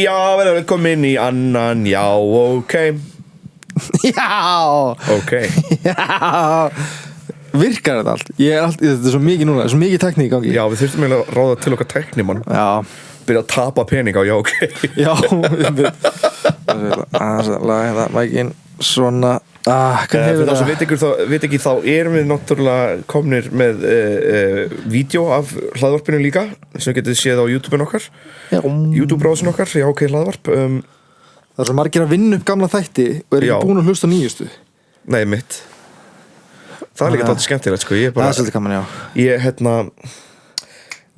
Já, velkomin í annan, já, ok. Já, Ok. já. Virkar þetta allt? Þetta er svo mikið núna, svo mikið tekník í gangi. Já, við þurftum eiginlega að ráða til okkar tæknimann. Já. Byrja að tapa pening á, já, ok. Já, það mækinn svona. Fyrir þá sem veit ekki þá erum við náttúrulega komnir með vídeo af hlaðvarpinu líka sem getið séð á YouTube-un okkar. YouTube-brásin okkar, já, ok, hlaðvarp. Það er svo margir að vinna upp gamla þætti og er ekki búin að hlusta á nýjustu. Nei, mitt. Það er líka dálítið skemmtilegt, sko. Það er svolítið gaman, já.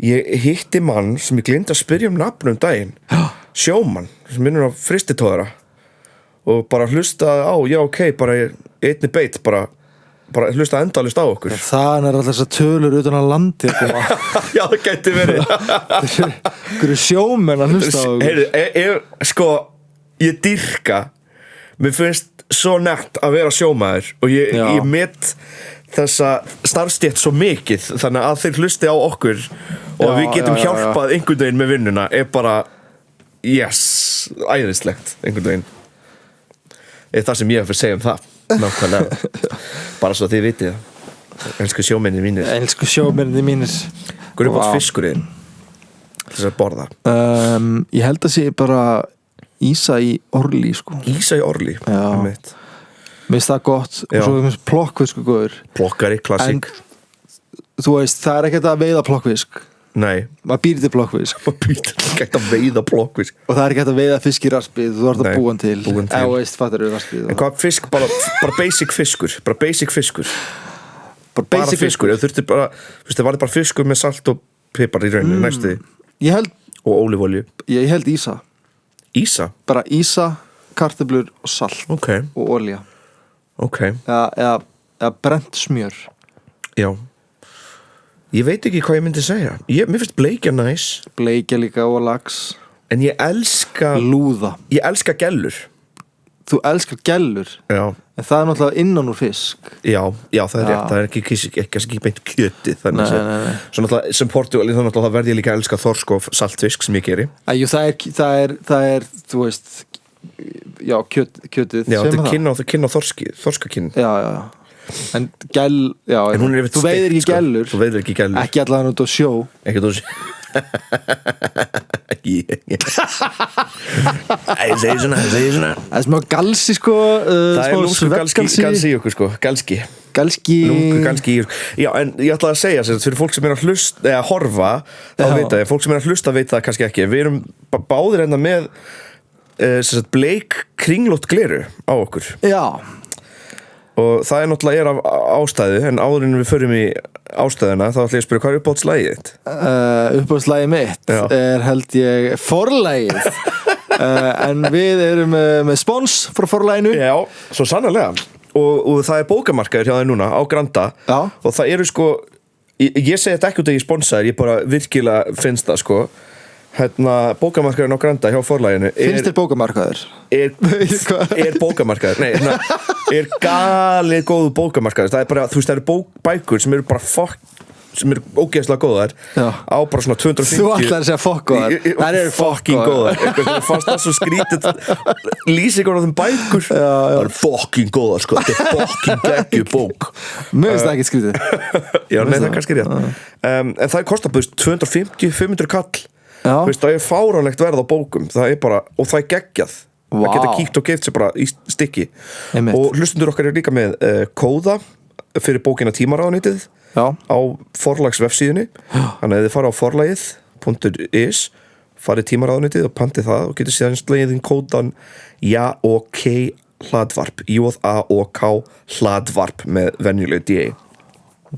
Ég hitti mann sem ég gleymdi að spyrja um nafn daginn. Sjómann, sem minnur á fristitóðara. Og bara hlustaði á, já, ok, bara einni beit, bara hlustaði endalaust á okkur. Það er alltaf þessar tölur utan að landi að koma. Já, það gæti verið. Hverju sjómenn að hlusta á okkur. Heyrðu, sko, ég dýrka. Mér finnst svo nett að vera sjómaður og ég met þessa starfstétt svo mikið þannig að þeir hlusti á okkur og við getum hjálpað einhvern veginn með vinnuna er bara, yes, æðislegt einhvern veginn. Er það sem ég hef fyrir að segja um það nákvæmlega, bara svo að þið vitið það. Elsku sjómennir mínir. Elsku sjómennir mínir. Hvað er búin fiskurinn þess að borða? Ég held að sé bara ísa í orli, sko. Ísa í orli? Já. Mér finnst það gott og svo er plokkfisk góður. Plokkari, klassík. En þú veist, það er ekkert að veiða plokkfisk. Nei. Maður býr til plokkfisk. Maður býr til ekki að veiða plokkfisk. Og það er ekki að veiða fisk í raspið, þú ert að búa hann til. Eða veist, fattar þú raspið. En hvað fisk, bara basic fiskur. Bara basic fiskur. Bara fiskur. Þú þurftir bara, þú veist, það var bara fiskur með salt og pipar í rauninu, næstu því. Ég held. Og ólífólju. Ég held ísa. Ísa? Bara ísa, kartöflur og salt. Ok. Og olía. Ok. Eða brent smjör. Já. Ég veit ekki hvað ég myndi segja. Mér finnst bleikja næs. Bleikja líka og lax. En ég elska lúða. Ég elska gellur. Þú elskar gellur? Já. En það er náttúrulega innan úr fisk. Já, það er rétt. Það er ekki beint kjötið. Nei. Svo náttúrulega sem Portugal, það verði ég líka að elska þorsk og saltfisk sem ég geri. Það er, þú veist, já, kjötið. Já, það er kynna þorskakinn. Já. En þú veiðir ekki gellur. Þú veiðir ekki gellur. Ekki allavega út á sjó. Ekki út á sjó. Ég segi svona. Það er smá galsi, sko. Það er lúmsku galsi í okkur, sko. Galski lúmsku galski í okkur. Já, en ég ætlaði að segja sér fyrir fólk sem er að hlusta eða horfa, þá veit það. Fólk sem er að hlusta veit það kannski ekki. Við erum báðir enda með bleik kringlótt gleru á okkur. Já. Og það er náttúrulega af ástæðu, en áður en við förum í ástæðuna þá ætla ég að spyrja, hvað er uppáhaldslagið þitt? Uppáhaldslagið mitt er held ég forlagið. En við erum með spons frá forlaginu. Já, svo sannarlega. Og það er bókamarkaður hjá þeir núna á Granda. Já. Og það eru sko, ég segi þetta ekki út að ég sponsaður, ég bara virkilega finnst það sko. Bókamarkaðurinn á Granda hjá forlaginu finnst þér bókamarkaður? Er bókamarkaður? Nei, er galið góð bókamarkaður. Það er bara, þú veist, það eru bækur sem eru bara sem eru ógeðslega góðar á bara svona 250. Þú ætlar að segja góðar. Það eru fucking góðar. Það fannst það svo skrítið lýsingur á þeim bækur. Það eru fucking góðar, sko. Þetta er fucking geggjuð bók. Mér finnst það ekki skrítið. Já, nei, það er kannski rétt. En það kostar bara 250-500 kall. Þú veist, það er fáránlegt verð á bókum. Það er bara, og það er geggjað. Það geta kíkt og geift sér bara í stykki. Og hlustundur okkar er líka með kóða fyrir bókina Tímaráðuneytið á forlagsvefsíðunni. Þannig að þið fara á forlagið.is, farið Tímaráðuneytið og pantið það og getur síðan slegið inn kódan JAOK hlaðvarp, JAOK hlaðvarp með venjuleg DA.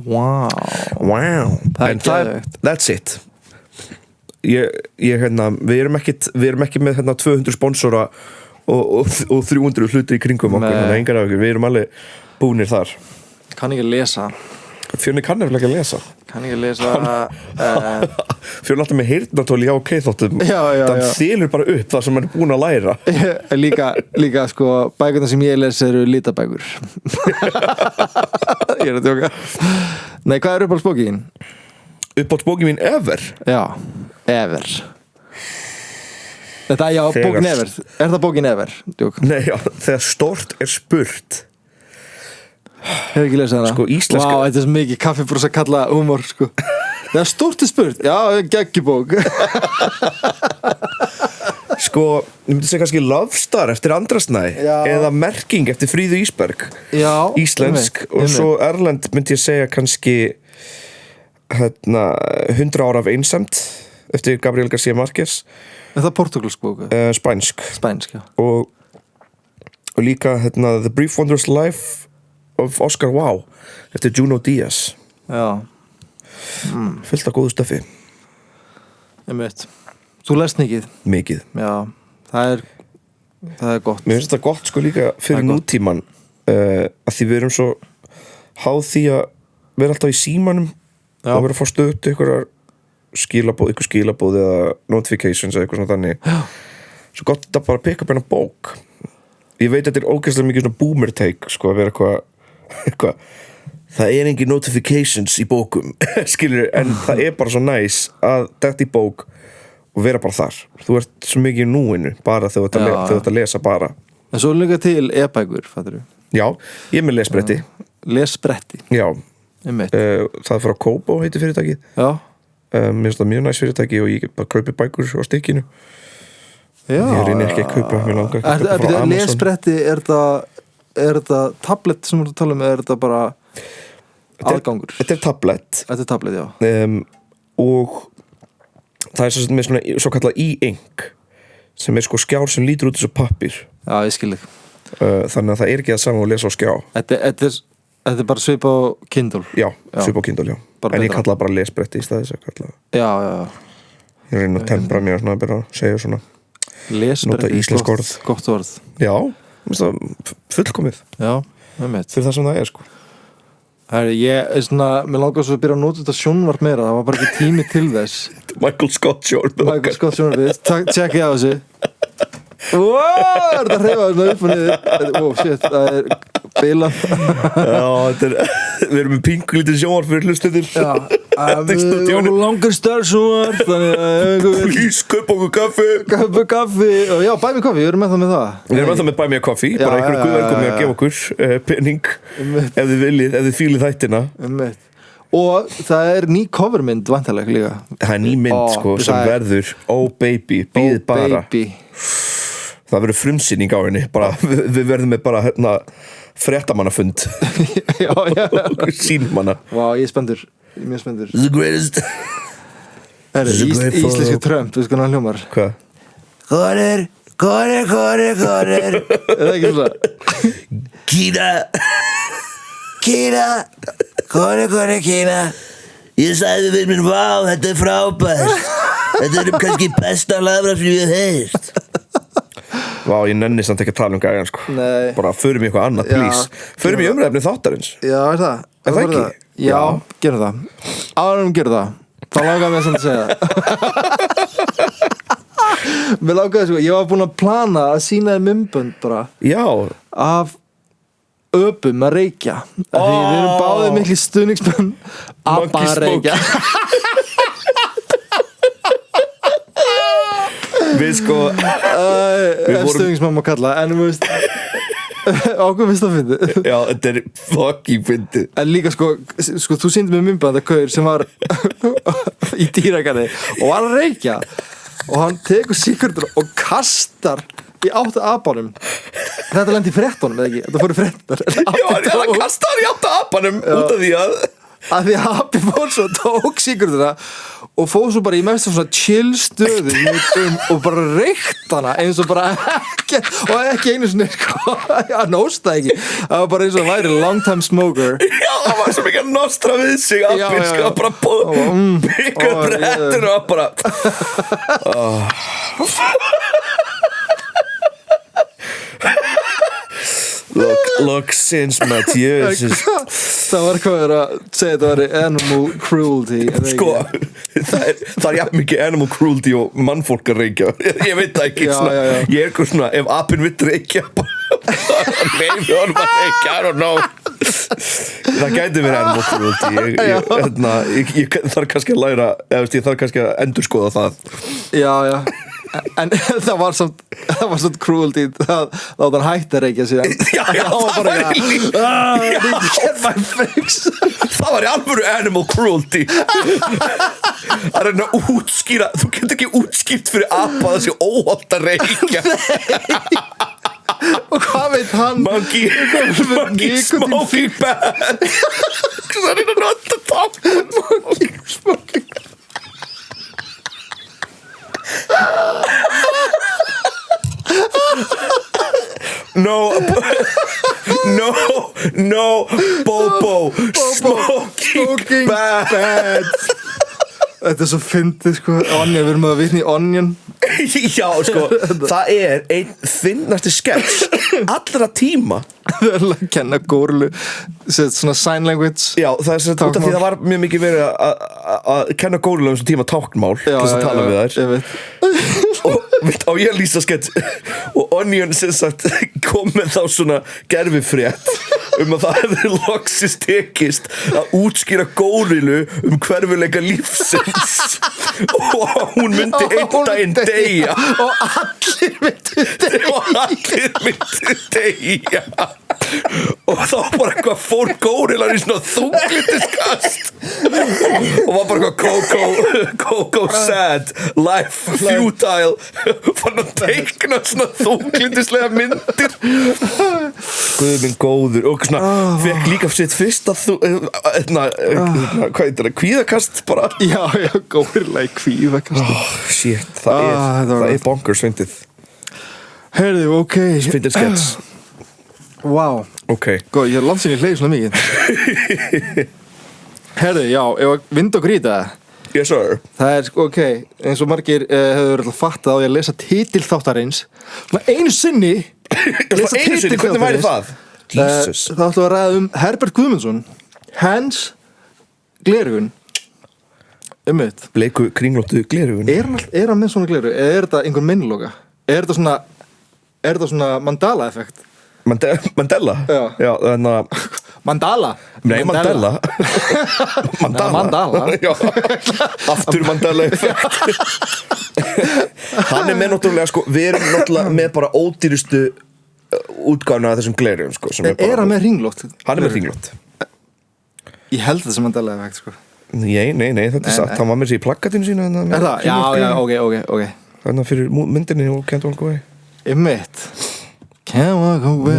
Wow. En that's it. Við erum ekki með 200 sponsora og 300 hluti í kringum okkur, þannig að engar af okkur, við erum alveg búnir þar. Kann ekki að lesa. Fjörni kann nefnilega ekki að lesa. Kann ekki að lesa. Fjörni alltaf með heyrnartóli hjá þáttum. Það þylur bara upp það sem hann er búin að læra. Líka sko, bækurnar sem ég les eru litabækur. Ég er að tjóka. Nei, hvað er uppáhaldsbókin þín? Uppáhaldsbókin mín ever? Já, ever. Þetta, já, bókin ever. Er það bókin ever? Djók. Nei, já, þegar stórt er spurt. Hefur ekki lesað hana? Sko, íslenska. Vá, þetta er svo mikið kaffibrús að kalla húmor, sko. Þegar stórt er spurt. Já, geggjubók. Sko, ég myndi segja kannski Love Star eftir Andrasnæ eða Merking eftir Fríðu Ísberg. Já. Íslensk. Og svo erlend myndi ég segja kannski 100 ára af einsemd eftir Gabriel García Márquez. Er það portugalsk bók? Spænsk. Spænsk, já. Og líka The Brief Wondrous Life of Oscar Wilde eftir Junot Díaz. Já. Fullt af góðu stöfi. Einmitt. Þú lest mikið? Já, það er gott. Mér finnst þetta gott sko líka fyrir nútíman að því við erum svo háð því að vera alltaf í símanum og vera að fá stöðu ykkur skilabóð eða notifications eða eitthvað svona þannig. Svo gott þetta bara að pikka upp eina bók. Ég veit að þetta er ógeðslega mikið svona boomer take sko að vera eitthvað það er engin notifications í bókum skilur, en það er bara svo næs að detta í bók og vera bara þar. Þú ert svo mikið í núinu bara þegar þú ert að lesa bara. En svo líka til e-bækur, fattur þú? Já, ég er með lesbretti. Lesbretti? Já. Það frá Kobo heitir fyrirtækið. Já. Mér finnst það mjög næs fyrirtæki og ég bara kaupi bækur á stikkinu. Já. Ég reyni ekki að kaupa, mér langar ekki að kaupa frá Amazon. Lesbretti, er þetta tablet sem þú tala um, er þetta bara aðgangur? Þetta er tablet. Þetta er tablet, já. Og það er með svona svo kallað e-ink sem er sko skjár sem lítur út þessu pappír. Já, ég skil ekki. Þannig að það er ekki það saman að lesa á skjá. Þetta er bara svip á Kindle? Já, svip á Kindle, já. En ég kalla bara lesbretti í staðis að kalla. Já. Ég reyna að tempra mér svona að byrja að segja svona. Lesbretti, gott orð. Já, það fullkomið. Já, með fyrir það sem það er sko. Mér langar svo að byrja að nota þetta sjónvarp meira, það var bara ekki tími til þess. Michael Scott sjónvarp. Tjekkið á þessu. Wow, er þetta hreyfa svona upp og niður. Shit, það er bilað. Já, við erum með pingulítið sjónvarp fyrir hlustendur. Já, við erum langar starfsjónvarp. Please, kaupa okkur kaffi. Og já, buy me coffee, við erum með það með það. Við erum með það með buy me coffee, bara einhverju guðverkum með að gefa okkur penning ef þið viljið, ef þið fílið þættina. Og það er ný covermynd vantarlega líka. Það er ný mynd sko sem verður Oh baby, býðið bara. Það verður frumsýning á henni, bara, við verðum með bara fréttamannafund. Já. Sýnum hana. Vá, ég er spenntur, mjög spenntur. The greatest. Íslenski Trump, við sko hann hljómar. Hvað? Konir. Er það ekki svona? Kína. Kína. Ég sagði við minn, vá, þetta er frábært. Þetta er kannski besta lafra sem ég hef heyrt. Vá, ég nenni samt ekki að tala gæjan sko. Nei. Bara förum í eitthvað annað, please. Förum í umræfni þáttarins. Já, er það? Er það ekki? Já, gerum það. Árum gerum það. Þá langar mér samt að segja það. Mér langaði sko, ég var búin að plana að sýna þér mymbönd bara. Já. Af öpum að reykja. Því við erum báðið mikli stuðningsmenn að bara reykja. Við sko stuðningsmann má kalla, en þú veist ákveð finnst það fyndið. Já, þetta er fucking fyndið. En líka sko þú sýndi mér mymband að gaur sem var í dýragarði og var að reykja og hann tekur sígarettur og kastar í áttu apanum. Þetta lendi í fréttunum, eða ekki? Þetta fór í fréttunar. Já, hann kastar í áttu apanum út af því að því að Happy fór svo tók sígarettuna og fór svo bara í mest svona chill stöðu og bara reykt hana eins og bara ekki einu sinni sko, hann hóstaði ekki, það var bara eins og hann væri long time smoker. Já, það var svo mikið að nostra við sig Happy sko, bara bygga brettinu og bara Loksins maður, jössus. Það var hvað að segja þetta var animal cruelty. Sko, það er jafn mikið animal cruelty og mannfólk að reykja. Ég veit það ekki, svona, ég er eitthvað svona, ef apinn vill reykja, maybe honum að reykja, I don't know. Það gæti verið animal cruelty. Ég þarf kannski að læra, ég þarf kannski að endurskoða það. Já. En það var samt cruelty það hann hætti að reykja síðan. Það var í alvöru animal cruelty. Það er að útskýra, þú getur ekki útskýrt fyrir apa þessi óhollt að reykja. Og hvað veit hann? Monkey smoking bad. Because I didn't know what to talk about. Monkey smoking bad. No, Bobo smoking bad. Þetta svo fyndið sko. Onion, við erum að vitna í Onion. Já, sko, það er einn fyndnasti sketch allra tíma. Það er að kenna Górlu svona sign language. Já, það er út af því það var mjög mikið verið að kenna Górlu um svona tíma táknmál til þess að tala við þær. Ég veit. Og ég lýsa skett og Onion sem sagt kom með þá svona gerfifrétt að það hefði loksins tekist að útskýra Górilu hverfuleika lífsins og hún myndi einn daginn deyja og allir myndu deyja og þá bara eitthvað fór Górilan í svona þunglyndistkast og var bara eitthvað Coco sad, life futile fann að teikna svona þunglyndislega myndir Guð minn góður og svona fekk líka sitt fyrsta hvað heitir það, kvíðakast bara Já, Górilega kvíðakast Shit, það er bonkers fyndið Heyrðu, ok Fyndið skets Wow, ok góð, ég er landsinni hleyð svona mikið Heyrðu, já, ef vind og grýta Yes sir Það er, ok, eins og margir hefur alltaf fattað á ég að lesa titil þáttarins einu sinni lesa einu sinni, hvernig væri það? Jesus Það ætlum að ræða um Herbert Guðmundsson Hans gleraugun Bleiku kringlóttu gleraugun Er hann með svona gleraugu? Eða er þetta einhver minnloga? Er þetta svona Mandela-effekt? Mandela? Já, þannig að Mandala? Nei, Mandela Mandala Já, aftur Mandela effekt Hann er með náttúrulega sko, við erum náttúrulega með bara ódýrustu útgáfuna af þessum glerjum sko, Er hann með hringlótt? Hann er með hringlótt Ég held þetta sem Mandela effekt sko Nei, þetta er satt, hann var með sér í plakatinu sína Er það? Já, ok Þannig að fyrir myndinni og Can't Walk Away Ég mitt Can't Walk Away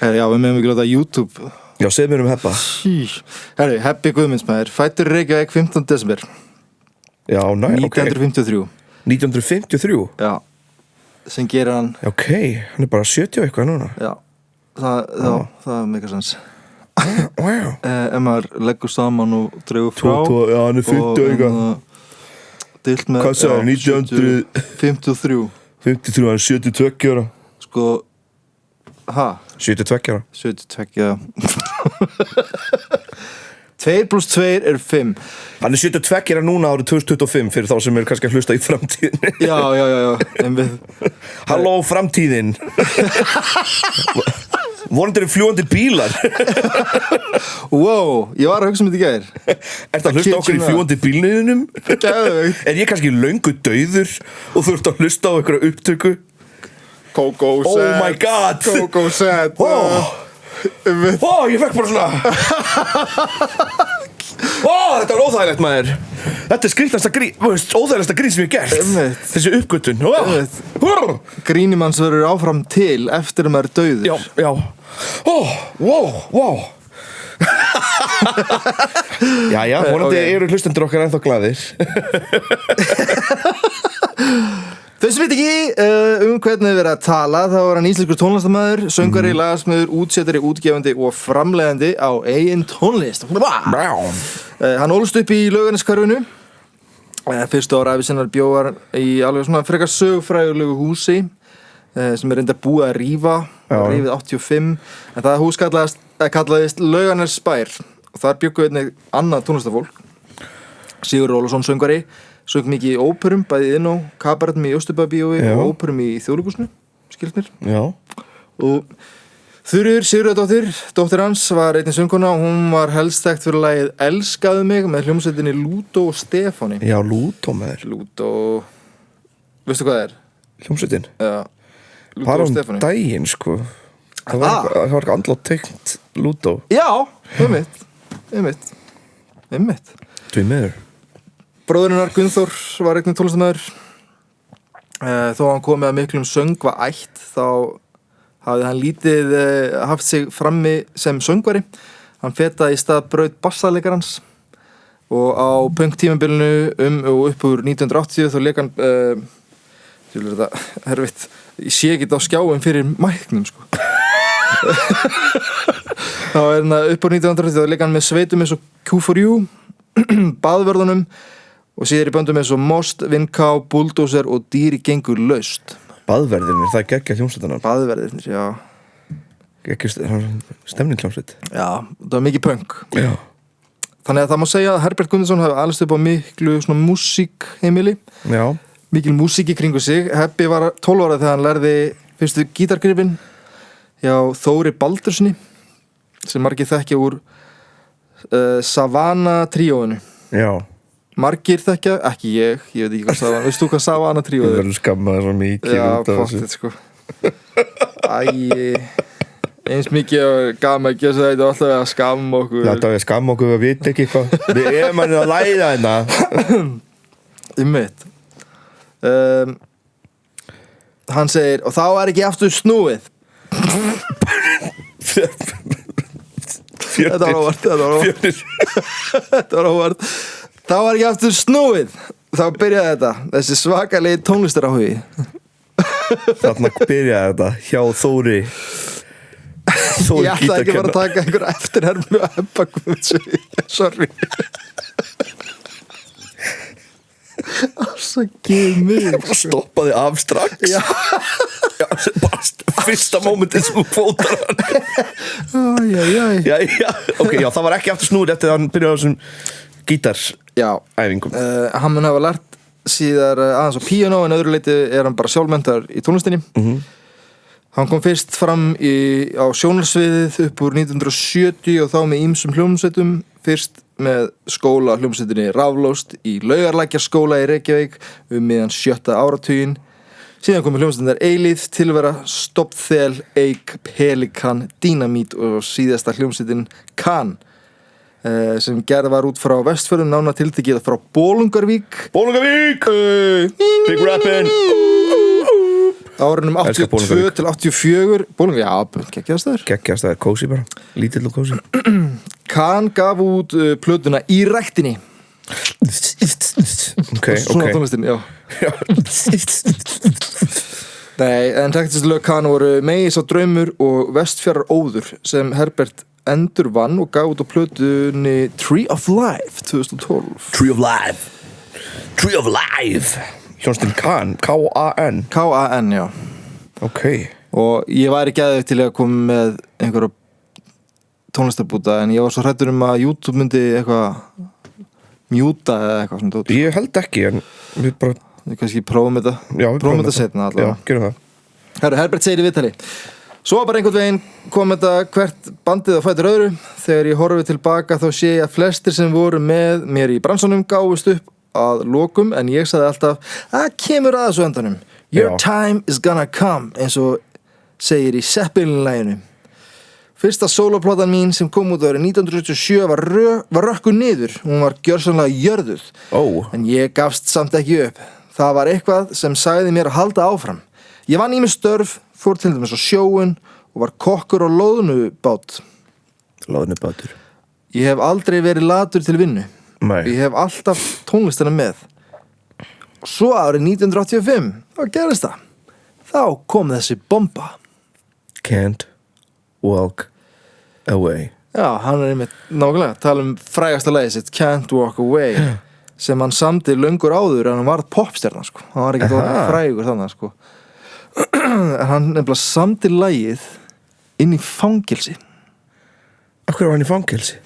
Já, við meðum ekki láta YouTube Já, segð mér um Heppa Herri, Heppi Guðmundsmaður Fæddur í Reykjavík 15. desember Já, næ, 1953 1953? Já, sem gerir hann Ok, hann er bara 70 eitthvað núna Já, það er mikið sens Wow Ef maður leggur saman og dregur frá Já, hann er 50 eitthvað Dilt með Hvað sagði, 1953 53 hann er 72 ára Sko 72 ára 72 2 + 2 er 5 Hann er 72 ára núna árið 2025 fyrir þá sem er kannski að hlusta í framtíðinni Já Halló framtíðin Vonandi eru fljúgandi bílar Wow, ég var að hugsa þetta í gær Ertu að hlusta okkur í fljúgandi bílniðinum? Geðveikt. Er ég kannski löngu dauður og þú ert að hlusta á einhverja upptöku? Coco Oh sad my god Coco sad ég fekk bara svona þetta var óþægilegt maður Þetta er skrítnasta óþægilegasta grín sem ég hef gert Þessi uppgötun Grínimanns verður áfram til eftir að maður er dauður Já wow Jæja, vonandi eru hlustendur okkar ennþá glaðir Þau sem veit ekki hvernig við verðum að tala þá er hann íslenskur tónlistarmaður, söngvari, lagasmiður, útsettari, útgefandi og framleiðandi á eigin tónlist. Hann ólst upp í Laugarneskverfinu. Fyrstu ára ævi sinnar bjó hann í alveg svona frekar sögufrægulegu húsi sem er reyndar búið að rífa rifið 85, en það hús kallaðist Laugarnesbær og þar bjuggu einnig annað tónlistafólk. Sigurður Ólafsson söngvari söng mikið í óperum, bæði inn á kabarettum í Austurbæbíói og óperum í Þjóðleikhúsinu, skilst mér. Já. Og Þuríður Sigurðardóttir, dóttir hans, var einnig söngkona og hún var helst þekkt fyrir lagið Elskaðu mig með hljómsveitinni Lúdó og Stefáni. Já, Lúdó með þér. Lúdó, veistu hvað það er? Hljómsveitin? Já, Lúdó bara og Stefáni. Bara daginn, sko. Það var ekki andlátt tengt Lúdó. Já, einmitt. Því miður. Bróðurinnar Gunnþór var einnig tónlistarmaður. Þó hann kom með miklum söngva ætt, þá hafði hann lítið haft sig frammi sem söngvari. Hann fetaði í stað braut bassalekarans og á punk-tímabilinu og upp úr 1980 þá lék hann þetta herfitt, ég sé ekki á skjáum fyrir mæknum sko. Þá hann upp úr 1980 þá lék hann með sveitum eins og Q4U, Baðvörðunum og síðar í böndum eins og Most, Vinká, Bulldozer og Dýri gengur laust. Baðverðirnir, það geggja hljómsveitarnar. Baðverðirnir, já. Geggja stemningshljómsveit. Já, það var mikið punk. Já. Þannig að það má segja að Herbert Gunnarsson hafi alist upp á miklu svona músíkheimili. Já. Mikil músík í kringu sig. Hebbi var 12 ára þegar hann lærði fyrstu gítargrifin hjá Þóri Baldurssoni sem margir þekkja úr Savana tríóinu. Já. Margir þekkja, ekki ég veit ekki hvað Savana, veist þú hvað Savana tríóið er? Við verðum skammaði svo mikið. Já, pottið sko. Eins mikið gaman að gera þetta og alltaf að skamma okkur. Þetta við skamma okkur, við veit ekki hvað. Við erum að læra hérna. Einmitt. Hann segir, og þá er ekki aftur snúið. Þetta var óvart. Þá var ekki aftur snúið. Þá byrjaði þetta, þessi svakalegi tónlistaráhugi. Þarna byrjaði þetta hjá Þóri Ég ætla ekki bara að taka einhver eftirhermu að Hebba Guðmundssyni. Sorry. Ásakið mig. Stoppaði af strax. Já, bara fyrsta mómentið sem þú fótar hann. Já. Ok, já, það var ekki aftur snúið eftir að hann byrjaði á þessum gítaræfingum. Hann mun hafa lært síðar aðeins á píanó en öðru leyti er hann bara sjálfmenntaður í tónlistinni. Hann kom fyrst fram á sjónarsviðið upp úr 1970 og þá með ýmsum hljómsveitum, fyrst með skóla hljómsveitinni Raflost í Laugarlækjarskóla í Reykjavík miðjan 7. áratuginn. Síðan kom hljómsveitinnar Eilíð, Tilvera, Stofnþel, Eik, Pelikan, Dínamít og síðasta hljómsveitin Kan sem gerð var út frá Vestfjörðum, nánar tiltekið frá Bolungarvík. Big Rappin'. Árunum 82 til 84 Bolungarvík, já, geggjaðstæður, kósi bara, lítill og kósi. Kan gaf út plötuna Í ræktinni. Svona tónlistin, já. Nei, en þekktustu lög Kan voru Megis á draumur og Vestfjarðar óður sem Herbert endur vann og gaf út á plötunni Tree of Life 2012. Tree of Life Hljómsveitin Kan, K-A-N. K-A-N, já. Ok. Og ég væri geðið til að koma með einhverja tónlistarbúta en ég var svo hræddur að YouTube myndi eitthvað mjúta eða eitthvað svona tótt. Ég held ekki, en við bara kannski prófum þetta. Já, við prófum þetta setna allavega. Já, gerum það. Herbert segir í viðtali: svo bara einhvern veginn kom þetta hvert bandið á fætur öðru. Þegar ég horfi tilbaka þá sé ég að flestir sem voru með mér í bransanum gáfust upp að lokum, en ég sagði alltaf að kemur að þessu endanum. Your time is gonna come, eins og segir í Zeppelin-laginu. Fyrsta sólóplatan mín sem kom út árið 1977 var rökkuð niður. Hún var gjörsamlega jörðuð. En ég gafst samt ekki upp. Það var eitthvað sem sagði mér að halda áfram. Ég vann ýmis störf, fór til dæmis á sjóinn og var kokkur á loðnubát. Loðnubátur. Ég hef aldrei verið latur til vinnu. Nei. Ég hef alltaf tónlistina með. Og svo árið 1985, þá gerist það. Þá kom þessi bomba. Can't walk away. Já, hann er einmitt nákvæmlega tala frægasta lagið sitt, Can't Walk Away, sem hann samdi löngur áður en hann varð popstjarna, sko. Hann var ekki frægur þannig, sko. Hann nefnilega samdi lagið inn í fangelsi. Af hverju var hann í fangelsi?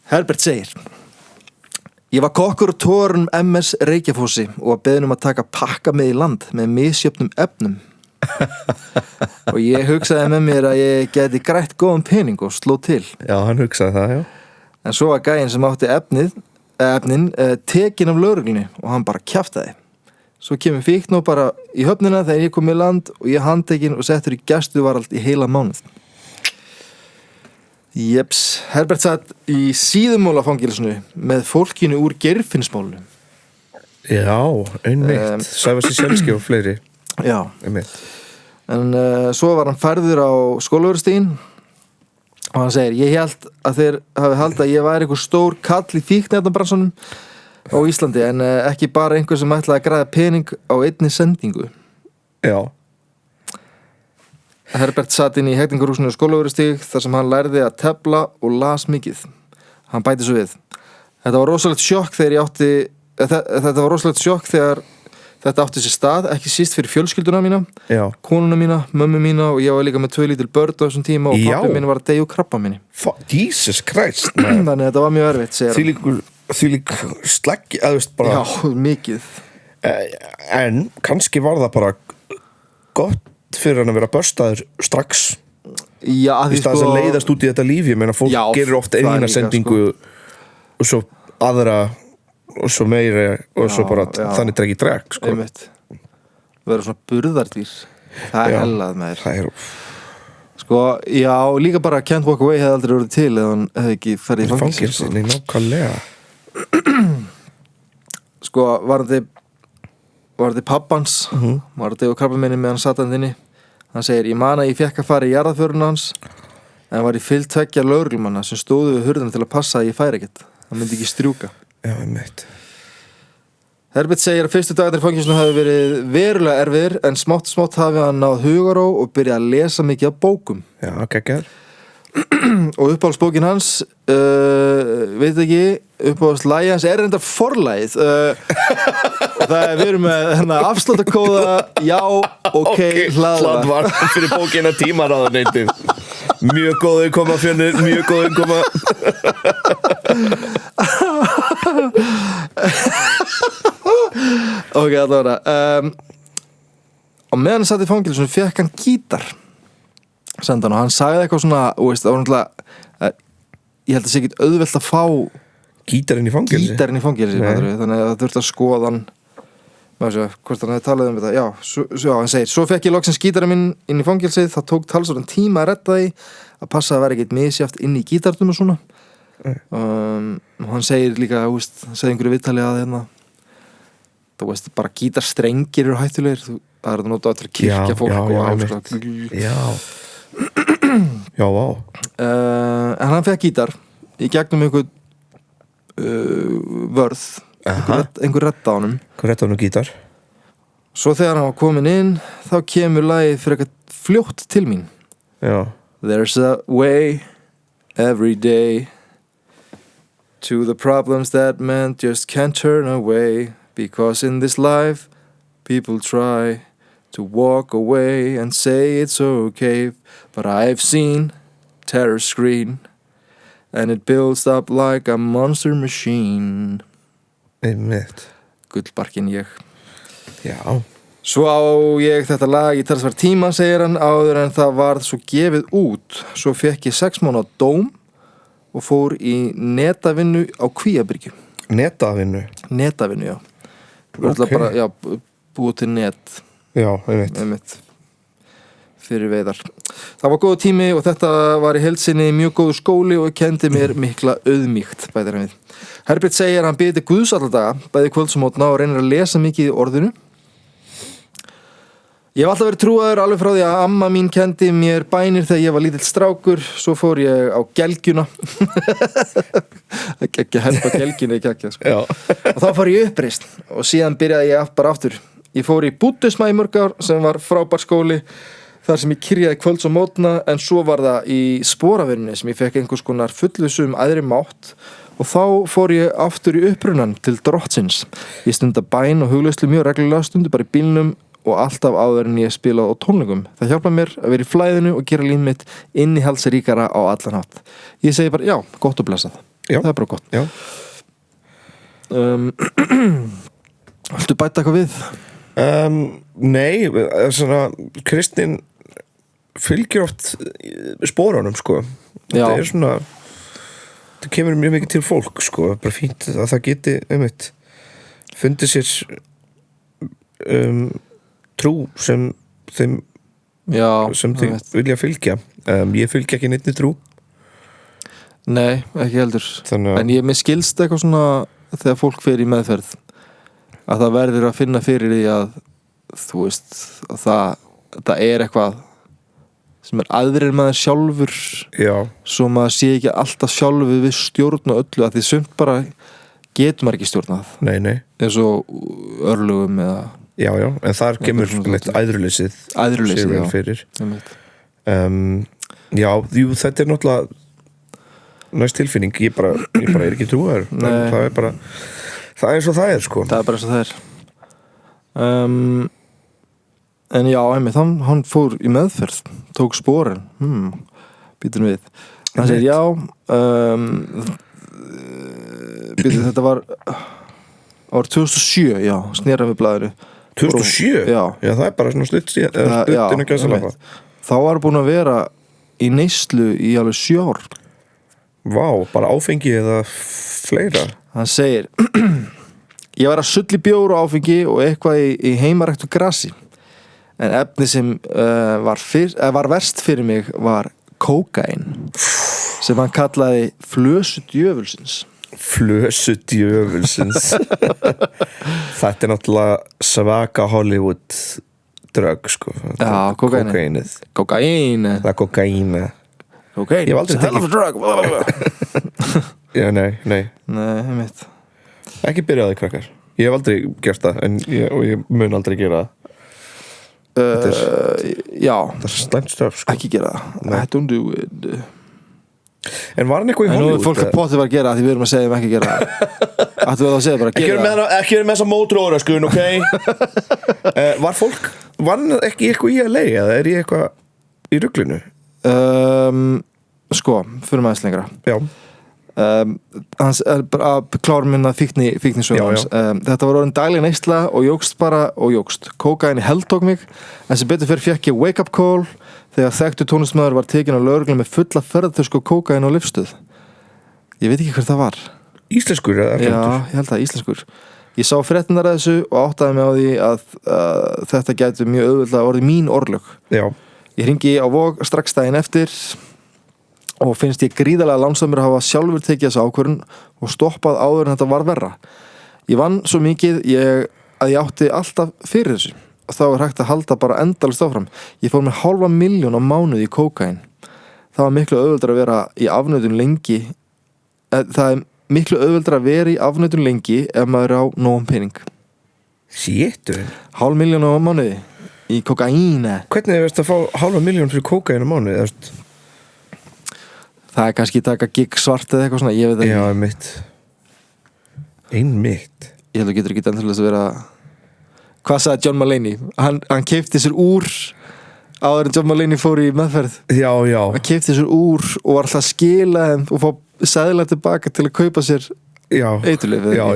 Herbert segir: Ég var kokkur á togarunum MS Reykjafossi og var beðinn að taka pakka með í land með misjöfnum efnum. Og ég hugsaði með mér að ég geti grætt góðan pening og sló til. Já, hann hugsaði það, já. En svo var gæinn sem átti efnin tekin af lögreglunni og hann bara kjaftaði. Svo kemur fíkn og bara í höfnina þegar ég kom í land og ég handtekinn og settur í gæsluvarðhald í heila mánuð. Jeps, Herbert satt í Síðumúlafangelsinu með fólkinu úr Geirfinnsmálinu. Já, einmitt. Sæfasti Selski og fleiri. Já. Einmitt. En svo var hann færður á Skólavörðustíginn og hann segir: Ég hélt að þeir hafi haldið að ég væri einhver stór kall í fíkniefnabransanum á Íslandi en ekki bara einhver sem ætlaði að græða pening á einni sendingu. Já. Herbert satt inn í hegningarhúsinu á Skólavörðustíg þar sem hann lærði að tefla og las mikið. Hann bæti svo við: Þetta var rosalegt sjokk þegar þetta átti sér stað, ekki síst fyrir fjölskylduna mína, Já. konuna mína, mömmu mína og ég var líka með 2 lítil börn á þessum tíma og pappi minn var að deyja úr krabbameini. Jesus Christ. Þannig að þetta var mjög erfitt, segir hann. Þvílík sleggi, eða veist bara. Já, mikið. En kannski var það bara gott fyrir hann að vera börstaður strax. Já, í stað að leiðast út í þetta líf. Ég meina, fólk gerir ofta eina sendingu og svo aðra og svo meiri og svo bara þannig dreggi dreg, sko. Einmitt. Verður svona burðardýr. Það hellað með þér. Það sko, já, líka bara Can't Walk Away hefði aldrei verið til eða hann hefði ekki ferið í fangelsi. Nei, nákvæmlega. Sko, var þetta pappans, var þetta og krabbameini með hann satandinni. Hann segir: Ég man að ég fekk að fara í jarðaföruna hans en var í fylgd 2 lögreglumanna sem stóðu við hurðina til að passa að ég færi ekkert. Hann myndi ekki strjúka. Já, einmitt. Herbert segir að fyrstu dagarnir í fangelsinu hafi verið verulega erfiðir en smátt hafi hann náð hugaró og byrjað að lesa mikið af bókum. Já, geggjað. Og uppáhaldsbókin hans, veit ekki, uppáhaldslagi hans er reyndar forlagið. Við erum með afsláttakóða, já, ok, hlaðvarp fyrir bókina Tímaráðuneytið. Mjög góð innkoma, Fjörnir, mjög góð innkoma. Ok, allavega og meðan hann satt í fangelsinu fekk hann gítar sendan og hann sagði eitthvað svona það var náttúrulega ég held að sé ekki auðvelt að fá gítarinn í fangelsi þannig að það þurfti að skoða hann hvort hann hefði talað um þetta já, hann segir: Svo fekk ég loksins gítarinn minn inn í fangelsið, það tók talsverðan tíma að redda því að passa að vera ekkert misjaft inn í gítarnum og svona og hann segir líka hann segir einhverju viðtali að þú veist, bara gítarstrengir eru hættulegir, það er að nota til að kirkja fólk já, vá en hann fekk gítar í gegnum einhver vörð einhver redda á honum gítar. Svo þegar hann var komin inn þá kemur lagið fyrir eitthvað fljótt til mín. Já. There's a way every day to the problems that men just can't turn away because in this life people try to walk away and say it's okay but I've seen terror screen and it builds up like a monster machine. Einmitt. Gullbarkinn ég. Já. Svo á ég þetta lag í talsverð tíma, segir hann, áður en það varð svo gefið út. Svo fekk ég 6 mánaða dóm og fór í netavinnu á Kvíabryggju. Netavinnu, já. Okay. Bara, já, búið til net. Já, einmitt. Fyrir veiðar. Það var góð tími og þetta var í heild sinni mjög góður skóli og kendi mér mikla auðmýkt, bætir hann við. Herbert segir að hann biður til Guðs alla daga, bæði kvölds og mótna og reynir að lesa mikið í orðinu. Ég hef alltaf verið trúaður alveg frá því að amma mín kendi mér bænir þegar ég var lítill strákur, svo fór ég á gelgjuna. Ekki að helpa gelgjuna í kekja, sko. Og þá fór ég uppreist og síðan byrjaði ég bara aftur. Ég fór í búddisma í mörg ár sem var frábær skóli, þar sem ég kyrjaði kvölds og mótna, en svo var það í sporavinnunni sem ég fekk einhvers konar fullvissu æðri mátt og þá fór ég aftur í upprunan til drottsins. Ég stunda bæn og hugleiðslu mjög reglulega, stundu bara í bílnum og alltaf áður en ég spila á tónleikum. Það hjálpa mér að vera í flæðinu og gera líf mitt innihaldsríkara á allan hátt. Ég segi bara, já, gott og blessað. Já. Það bara gott. Já. Viltu bæta eitthvað við? Nei, svona kristnin fylgir oft spórunum, sko. Já. Það svona það kemur mjög mikið til fólk, sko. Bara fínt að það geti fundið sér trú sem þeim vilja fylgja. Ég fylgja ekki neittni trú. Nei, ekki heldur. Þannig... En mér skilst eitthvað svona þegar fólk fer í meðferð að það verður að finna fyrir því að þú veist að það eitthvað sem aðrir maður sjálfur. Já. Svo maður sé ekki alltaf sjálfur við stjórn og öllu, að því sumt bara getur maður ekki stjórnað. Nei. Eins og örlögum eða... Já, en þar kemur æðruleysið já. Fyrir. Já, þetta er náttúrulega næst tilfinning. Ég bara er ekki trúaður. Það er bara, það er eins og það er, sko. Það er bara eins og það er. En já, hann fór í meðferð, tók sporin. Býtum við. Hann segir já, þetta var árið 2007, já, snera við blaðinu. 2007? Já, það er bara svona stuttinu gæsalappa. Þá var búin að vera í neyslu í alveg 7 ár. Vá, bara áfengi eða fleira? Hann segir ég var að sulli bjór og áfengi og eitthvað í heimaræktu grasi, en efni sem var verst fyrir mig var kókain, sem hann kallaði flösu djöfulsins. Þetta er náttúrulega svaka Hollywood drug, sko. Já, kókainið. Það er kókaina. Ég hef aldrei tekið drug. Já, nei. Einmitt. Ekki byrjaði, krakkar. Ég hef aldrei gert það, og ég mun aldrei gera það. Já. Það er slæmt stöf, sko. Ekki gera það. I don't do it. En var hann eitthvað í Hollywood? En nú fólk að potið var að gera það, því við erum að segja ekki gera það. Ættu við að segja bara gera það. Ekki með þessa mótróra, skun, ok? Var hann ekki eitthvað í LA, eða er ég eitthvað í ruglinu? Sko, fyrir maður lengra. Já. Hans klárum minna fíknisögu hans. Þetta var orðin dagleg neysla og jógst. Kókaini heldtók mig, en sem betur fyrir fékk ég wake up call þegar þekktu tónlistamaður var tekinn á lögreglu með fulla ferðtösku kókain og lyfstuð. Ég veit ekki hver það var. Íslenskur eða erlendur? Já, ég held að íslenskur. Ég sá fréttirnar af þessu og áttaði mig á því að þetta gæti mjög auðveldlega orðið mín orlög. Já. Ég hringi á Vog strax daginn eftir og finnst ég gríðarlega lánsamur að hafa sjálfur tekið þessa ákvörðun og stoppað áður en þetta var verra. Ég vann svo mikið að ég átti alltaf fyrir þessu. Og þá er hægt að halda bara endalaust áfram. Ég fór með 500.000 á mánuði í kókain. Það var miklu auðveldara að vera í afnöðun lengi. Það er miklu auðveldara að vera í afnöðun lengi ef maður er á nógum pening. Séttu? 500.000 á mánuði í kókaína. Hvernig er það að fá 500.000 fyrir kókain á mánuði? Það er kannski taka gig svart eða eitthvað svona, ég veit ekki. Já, einmitt. Ég held að getur ekki endilega að vera... Hvað sagði John Mulaney? Hann keypti sér úr áður en John Mulaney fór í meðferð. Já. Hann keypti sér úr og var alltaf að skila þeim og fá seðla tilbaka til að kaupa sér eiturlyf. Já.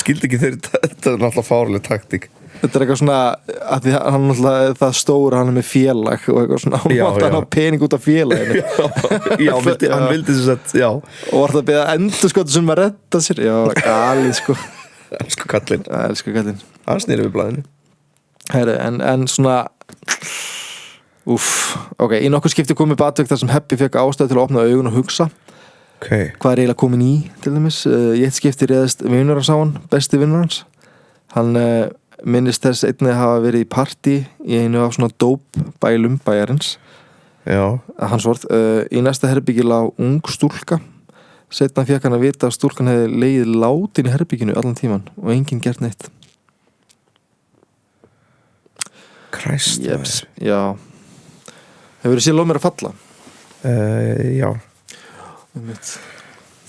Skildi ekki þeir, þetta er náttúrulega fárleg taktík. Þetta er eitthvað svona að því hann náttúrulega er það stór, hann er með félag og eitthvað svona, hann á pening út af félaginu. Já, hann vildi þess að, já. Og var það að beða endurskottu sem að redda sér. Já, galið, sko. Elsku kallinn. Hann snýri við blaðinu. Herri, en svona ok, í nokkur skipti komið batvik þar sem Happy fekk ástæðu til að opna augun og hugsa. Okay. Hvað er eiginlega komin í, til dæmis. Í eitt skipti réðist vinnur hans á hann, besti vinnur hans. Hann minnist þess einnig að hafa verið í partí í einu af svona dópbælum bæjarins. Já. Hans orð. Í næsta herbyggi lá ung stúlka. Seinna fékk hann að vita að stúlkan hefði legið látin í herbygginu allan tíman og enginn gert neitt. Christ. Já. Hefurðu séð Lof mér að falla? Já.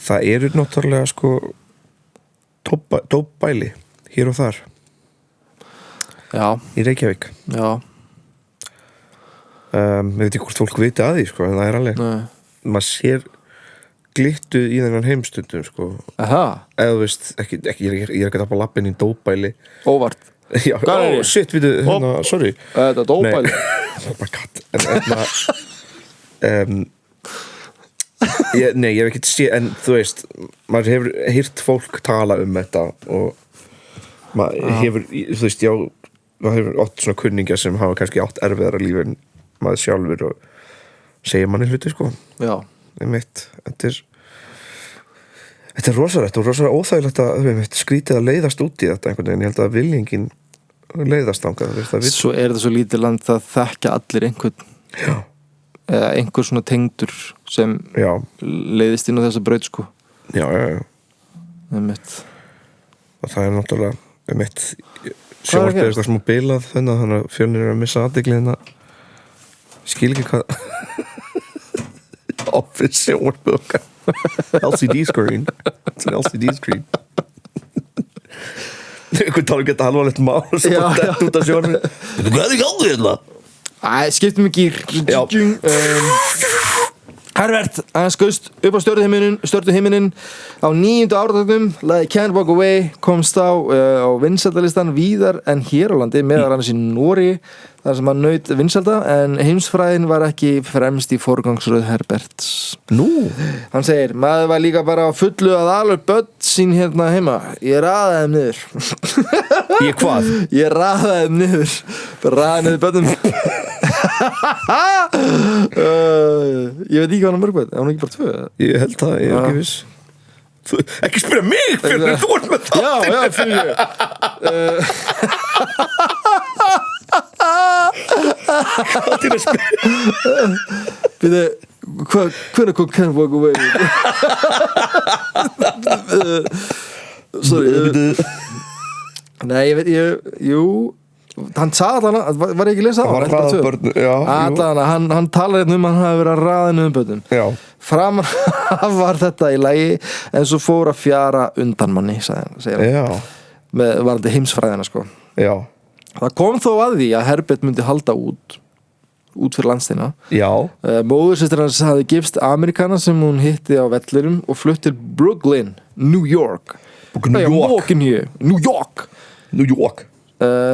Það eru náttúrulega sko dópbæli hér og þar. í Reykjavík. Já. Ég veit ekki hvort fólk viti að því, sko, en það alveg. Maður sér glittu í þennan heimstundum, sko. Aha. Eða þú veist, ekki, ég er ekki að tapa lappin í dópæli. Óvart. Já, shit, við hérna, sorry. Þetta dópæli. Oh my god. Nei, ég hef ekkert séð, en þú veist, maður hefur heyrt fólk tala þetta og maður hefur, þú veist, maður hefur átt svona kunningja sem hafa kannski átt erfiðara líf en maður sjálfur og segja manni hluti, sko. Já. Þetta er rosalegt og rosalega óþægilegt að skrítið að leiðast út í þetta einhvern veginn. Ég held að viljingin leiðast þangað. Svo er þetta svo lítið land það þekkja allir einhvern. Já. Eða einhver svona tengdur sem leiðist inn á þessa braut, sko. Já. Og það er náttúrulega sjónvarpið eitthvað sem bilað þannig að Fjölnir að missa athygli skil ekki hvað Office sjónvarpið okkar LCD screen. It's an LCD screen. Einhvern tala ekki alvarlegt mál og svo bara dett út af sjónvarpið. Hvað er ekki aldrei þetta? Skiptum ekki Herbert, hann skaust upp á stjörnuhiminin á 9. áratugnum. Lagið Can't Walk Away komst á vinsældalistan víðar en hér á landi, meðal annars í Noregi þar sem hann naut vinsælda, en heimsfræðin var ekki fremst í forgangsröð Herberts. Nú? Hann segir, maður var líka bara á fullu að alveg börn sín hérna heima. Ég raðaði þeim niður. Ég hvað? Ég raðaði þeim niður. Bara raðaði niður börnum. Ég veit ekki hvað hann er mörg börn. Er hann ekki bara 2? Ég held það, ég er ekki viss. Ekki spyrja mig fyrir þú ert með það. Já, fyrir ég. Hvað til að spyrja? Hvernig kom Can't Walk Away? Sorry. Nei, ég veit, jú, hann sagði hana, var ég ekki að lesa það? Hann talaði hann hafi verið að raða niður börnum. Framar var þetta í lagi, en svo fór að fjara undan manni, segir hann. Með varandi heimsfræðina, sko. Já. Það kom þó að því að Herbert myndi halda út fyrir landsteina. Móðursystir hans hafði gifst Amerikana sem hún hitti á vellirum og flutt til Brooklyn, New York. New York.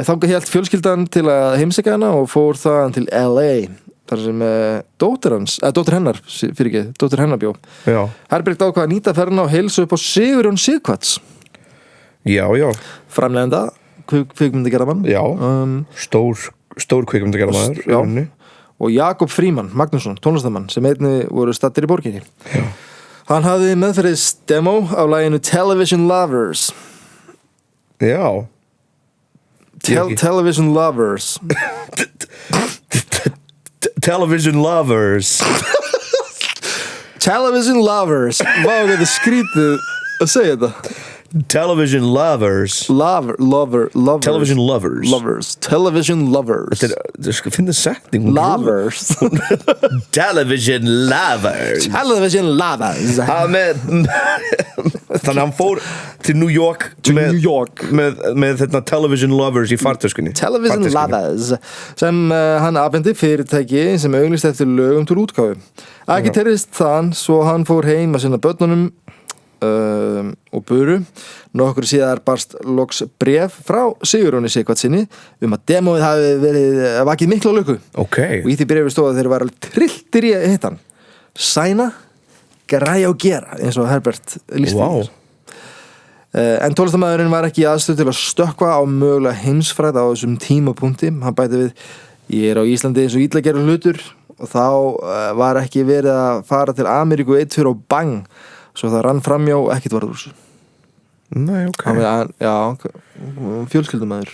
Þangað hélt fjölskyldan til að heimsækja hana og fór þaðan til LA þar sem dóttir hennar bjó. Herbert ákvað að nýta ferðina og heilsa upp á Sigurjón Sighvats. Framleiðanda kvikmyndagerðarmann. Stór kvikmyndagerðarmaður. Og Jakob Fríman Magnússon, tónlistarmann, sem einnig voru staddir í borginni. Hann hafði meðferðis demo á laginu Television Lovers. Television Lovers. Television Lovers. Television Lovers. Vá, þetta er skrítið að segja þetta. Television Lovers. Television Lovers. Television Lovers. Þetta skal finna setning. Lovers. Television Lovers. Television Lovers. Þannig að hann fór til New York með þetta Television Lovers í fartöskunni. Television Lovers sem hann afhendi fyrirtæki sem auglýsti eftir lögum til útgáfu. Ekki terrist þann, svo hann fór heim að sinna börnunum og buru. Nokkur síðar barst loks bréf frá Sigurjóni Sighvatsinni að demóið hafi verið vakið mikla lukku. Og í því bréfi stóð að þeir var alveg trilltir í að hitta hann, sæna, græja og gera, eins og Herbert lýsti. En tónlistarmaðurinn var ekki aðstöð til að stökkva á mögulega heimsfræð á þessum tímapunkti. Hann bæti við, ég er á Íslandi eins og illa gerur hlutur, og þá var ekki verið að fara til Ameríku 1-2 og bang, svo það rann framjá og ekkert varð úr þessu. Nei, fjölskyldumæður.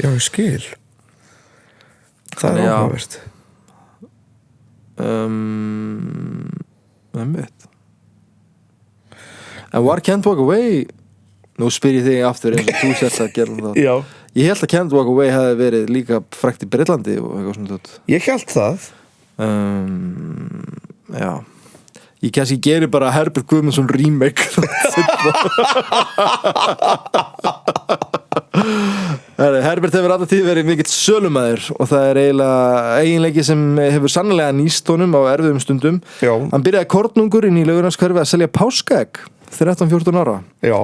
Ég skil. Það er áhugavert. En var Can't Walk Away, nú spyr ég þig aftur eins og þú sérst að gera það. Ég held að Can't Walk Away hefði verið líka frægt í Breitlandi og eitthvað svona tótt. Ég held það. Ég kannski geri bara Herbert Guðmundsson remake. Herbert hefur alltaf tíð verið mikill sölumæður og það er eiginleiki sem hefur sannlega nýst honum á erfiðum stundum. Já. Hann byrjaði kornungur inn í Laugarneskverfi að selja páskaegg 13-14 ára. Já.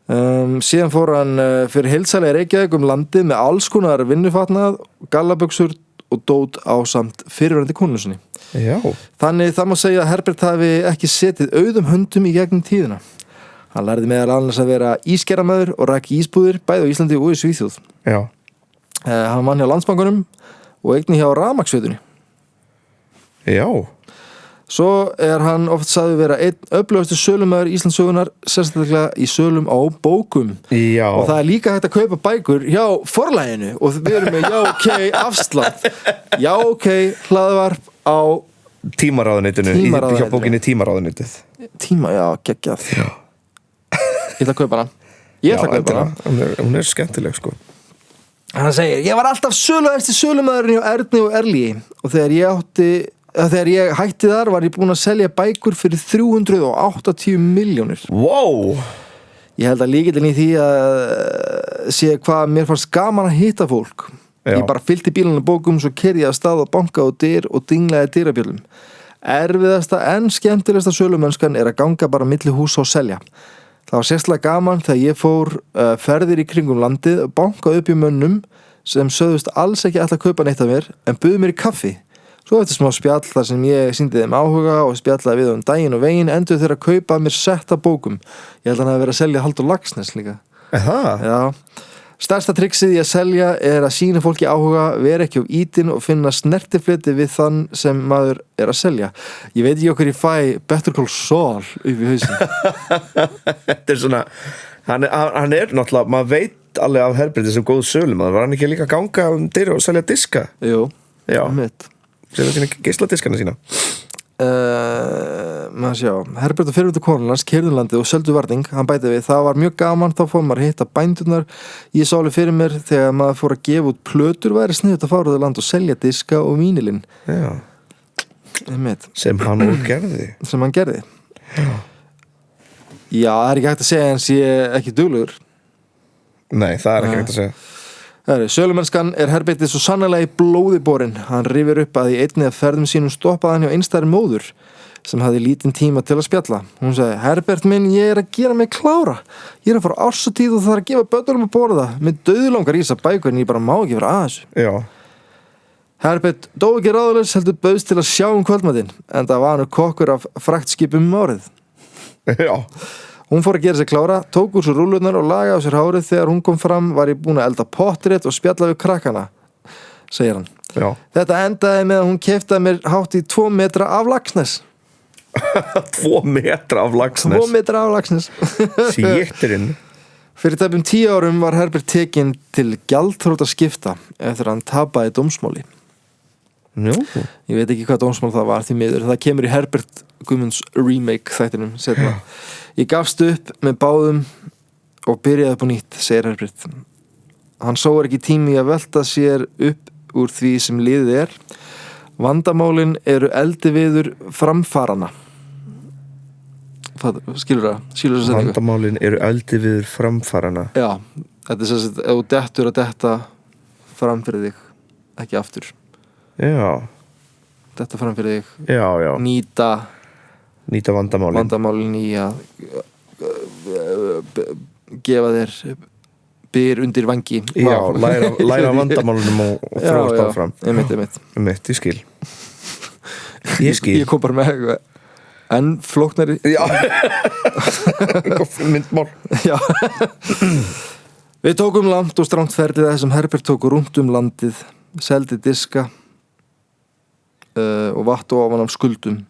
Síðan fór hann fyrir heildsæli Reykjavík landið með alls konar vinnufatnað, gallabuxur og dót ásamt fyrirverandi konu sinni. Já. Þannig það má segja að Herbert hafi ekki setið auðum höndum í gegnum tíðina. Hann lærði meðal annars að vera ískerramæður og rak ísbúðir bæði á Íslandi og í Svíþjóð. Já. Hann vann hjá Landsbankanum og einnig hjá rafmagnsveitunni. Já. Svo er hann oft sagður vera einn öflugasti sölumæður Íslandssögunar, sérstaklega í sölum á bókum. Já. Og það er líka hægt að kaupa bækur hjá forlaginu og við erum með Já OK afslátt. Já OK hlaðvarp á Tímaráðuneytinu. Hjá bókinni Tímaráðuneytið. Já, geggjað. Já. Ég ætla að kaupa hana. Ég ætla að kaupa hana. Hún er skemmtileg, sko. Hann segir, ég var alltaf sölumæðurinn hjá Erni og Erlí og þegar ég hætti þar var ég búinn að selja bækur fyrir 380 milljónir. Wow! Ég held að lykillinn í því að sé hvað mér fannst gaman að hitta fólk. Já. Ég bara fyllti bílunum bókum, svo keyrði ég af stað og bankaði á dyr og dinglaði dyrabjöllum. Erfiðasta en skemmtilegasta sölumönskan er að ganga bara milli húsa og selja. Það var sérstaklega gaman þegar ég fór ferðir í kringum landið og bankaði upp í mönnum sem sögðust alls ekki ætla að kaupa neitt af mér en buðu mér í kaffi. Svo eftir smá spjall þar sem ég sýndi þeim áhuga og spjallaði við daginn og veginn endur þeir að kaupa mér setta bókum. Ég held að hann hafi verið að selja Halldór Laxness líka. Það? Já. Stærsta triksið í að selja er að sýna fólki áhuga, vera ekki á ítin og finna snertifleti við þann sem maður er að selja. Ég veit ekki okkur ég fæ Better Call Saul upp í hausinn. Þetta er svona, hann er náttúrulega, maður veit alveg af Herberti sem góð sölumaður. Var hann ekki líka að ganga dyr og selja diska? Jú, mitt. Selja sína geisladiskana sína. Maður sjá, Herbert og fyrirvættu konunars keyrðunlandið og söldu varning, hann bæti við, það var mjög gaman, þá fór maður að hitta bændurnar. Ég sá alveg fyrir mér þegar maður fór að gefa út plötur væri sniðut að fara út á land og selja diska og vínilinn. Já. Sem hann og gerði. Sem hann gerði. Já, það er ekki hægt að segja en sé ekki duglegur. Nei, það er ekki hægt að segja. Sölumennskan er Herberti svo sannlega í blóði borin. Hann rifir upp að í einni af ferðum sínum stoppaði hann hjá einstæðri móður sem hafði lítinn tíma til að spjalla. Hún sagði, Herbert minn, ég er að gera mig klára. Ég er að fara ársatíð og það er að gefa börnum að borða. Mér dauðlangar í þessa bækur en ég bara má ekki vera að þessu. Já. Herbert dó ekki ráðalaus heldur bauðst til að sjá kvöldmatinn en það var hann kokkur af fraktskipum árið. Já. Hún fór að gera sig klára, tók úr sér rúllurnar og lagaði á sér hárið. Þegar hún kom fram var ég búin að elda pottrétt og spjalla við krakkana, segir hann. Já. Þetta endaði með að hún keyptaði mér hátt í 2 metra af Laxness. 2 metra af Laxness? 2 metra af Laxness. Séttirinn. Fyrir tæpum 10 árum var Herbert tekinn til gjaldþrotaskipta eftir að hann tapaði dómsmáli. Jú. Ég veit ekki hvað dómsmál það var því miður. Það kemur í Herbert Guðmunds remake þættinum setna. Ég gafst upp með báðum og byrjaði upp á nýtt, segir Herbert. Hann sóar ekki tími að velta sér upp úr því sem liðið er. Vandamálin eru eldiviður framfarana. Skilur það? Vandamálin eru eldiviður framfarana. Já, þetta er sem sagt ef þú dettur að detta fram fyrir þig, ekki aftur. Já. Detta fram fyrir þig. Já, já. Nýta vandamálin í að gefa þér byr undir vangi. Já, læra vandamálunum og þróast áfram. Einmitt, ég skil. Ég kom bara með eitthvað en flóknari. Já. Myndmál. Já. Við tókum langt og strangt ferlið þessum Herbert tóku rúmt landið, seldi diska og vatt ofan af skuldum.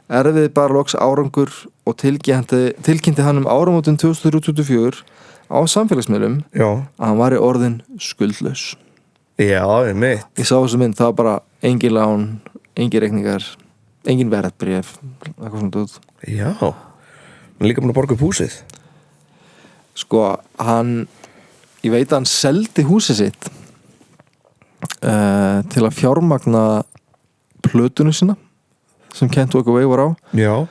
Erfiði bara loks árangur og tilkynnti hann áramótin 2024 á samfélagsmiðlum að hann var í orðin skuldlaus. Já, mitt. Ég sá þessu mynd, það var bara engin lán, engin reikningar, engin verðbréf, eitthvað svona dót. Já, hann líka búin að borga upp húsið. Sko, ég veit að hann seldi húsið sitt til að fjármagna plötunu sína sem Can't Walk Away var á. Já.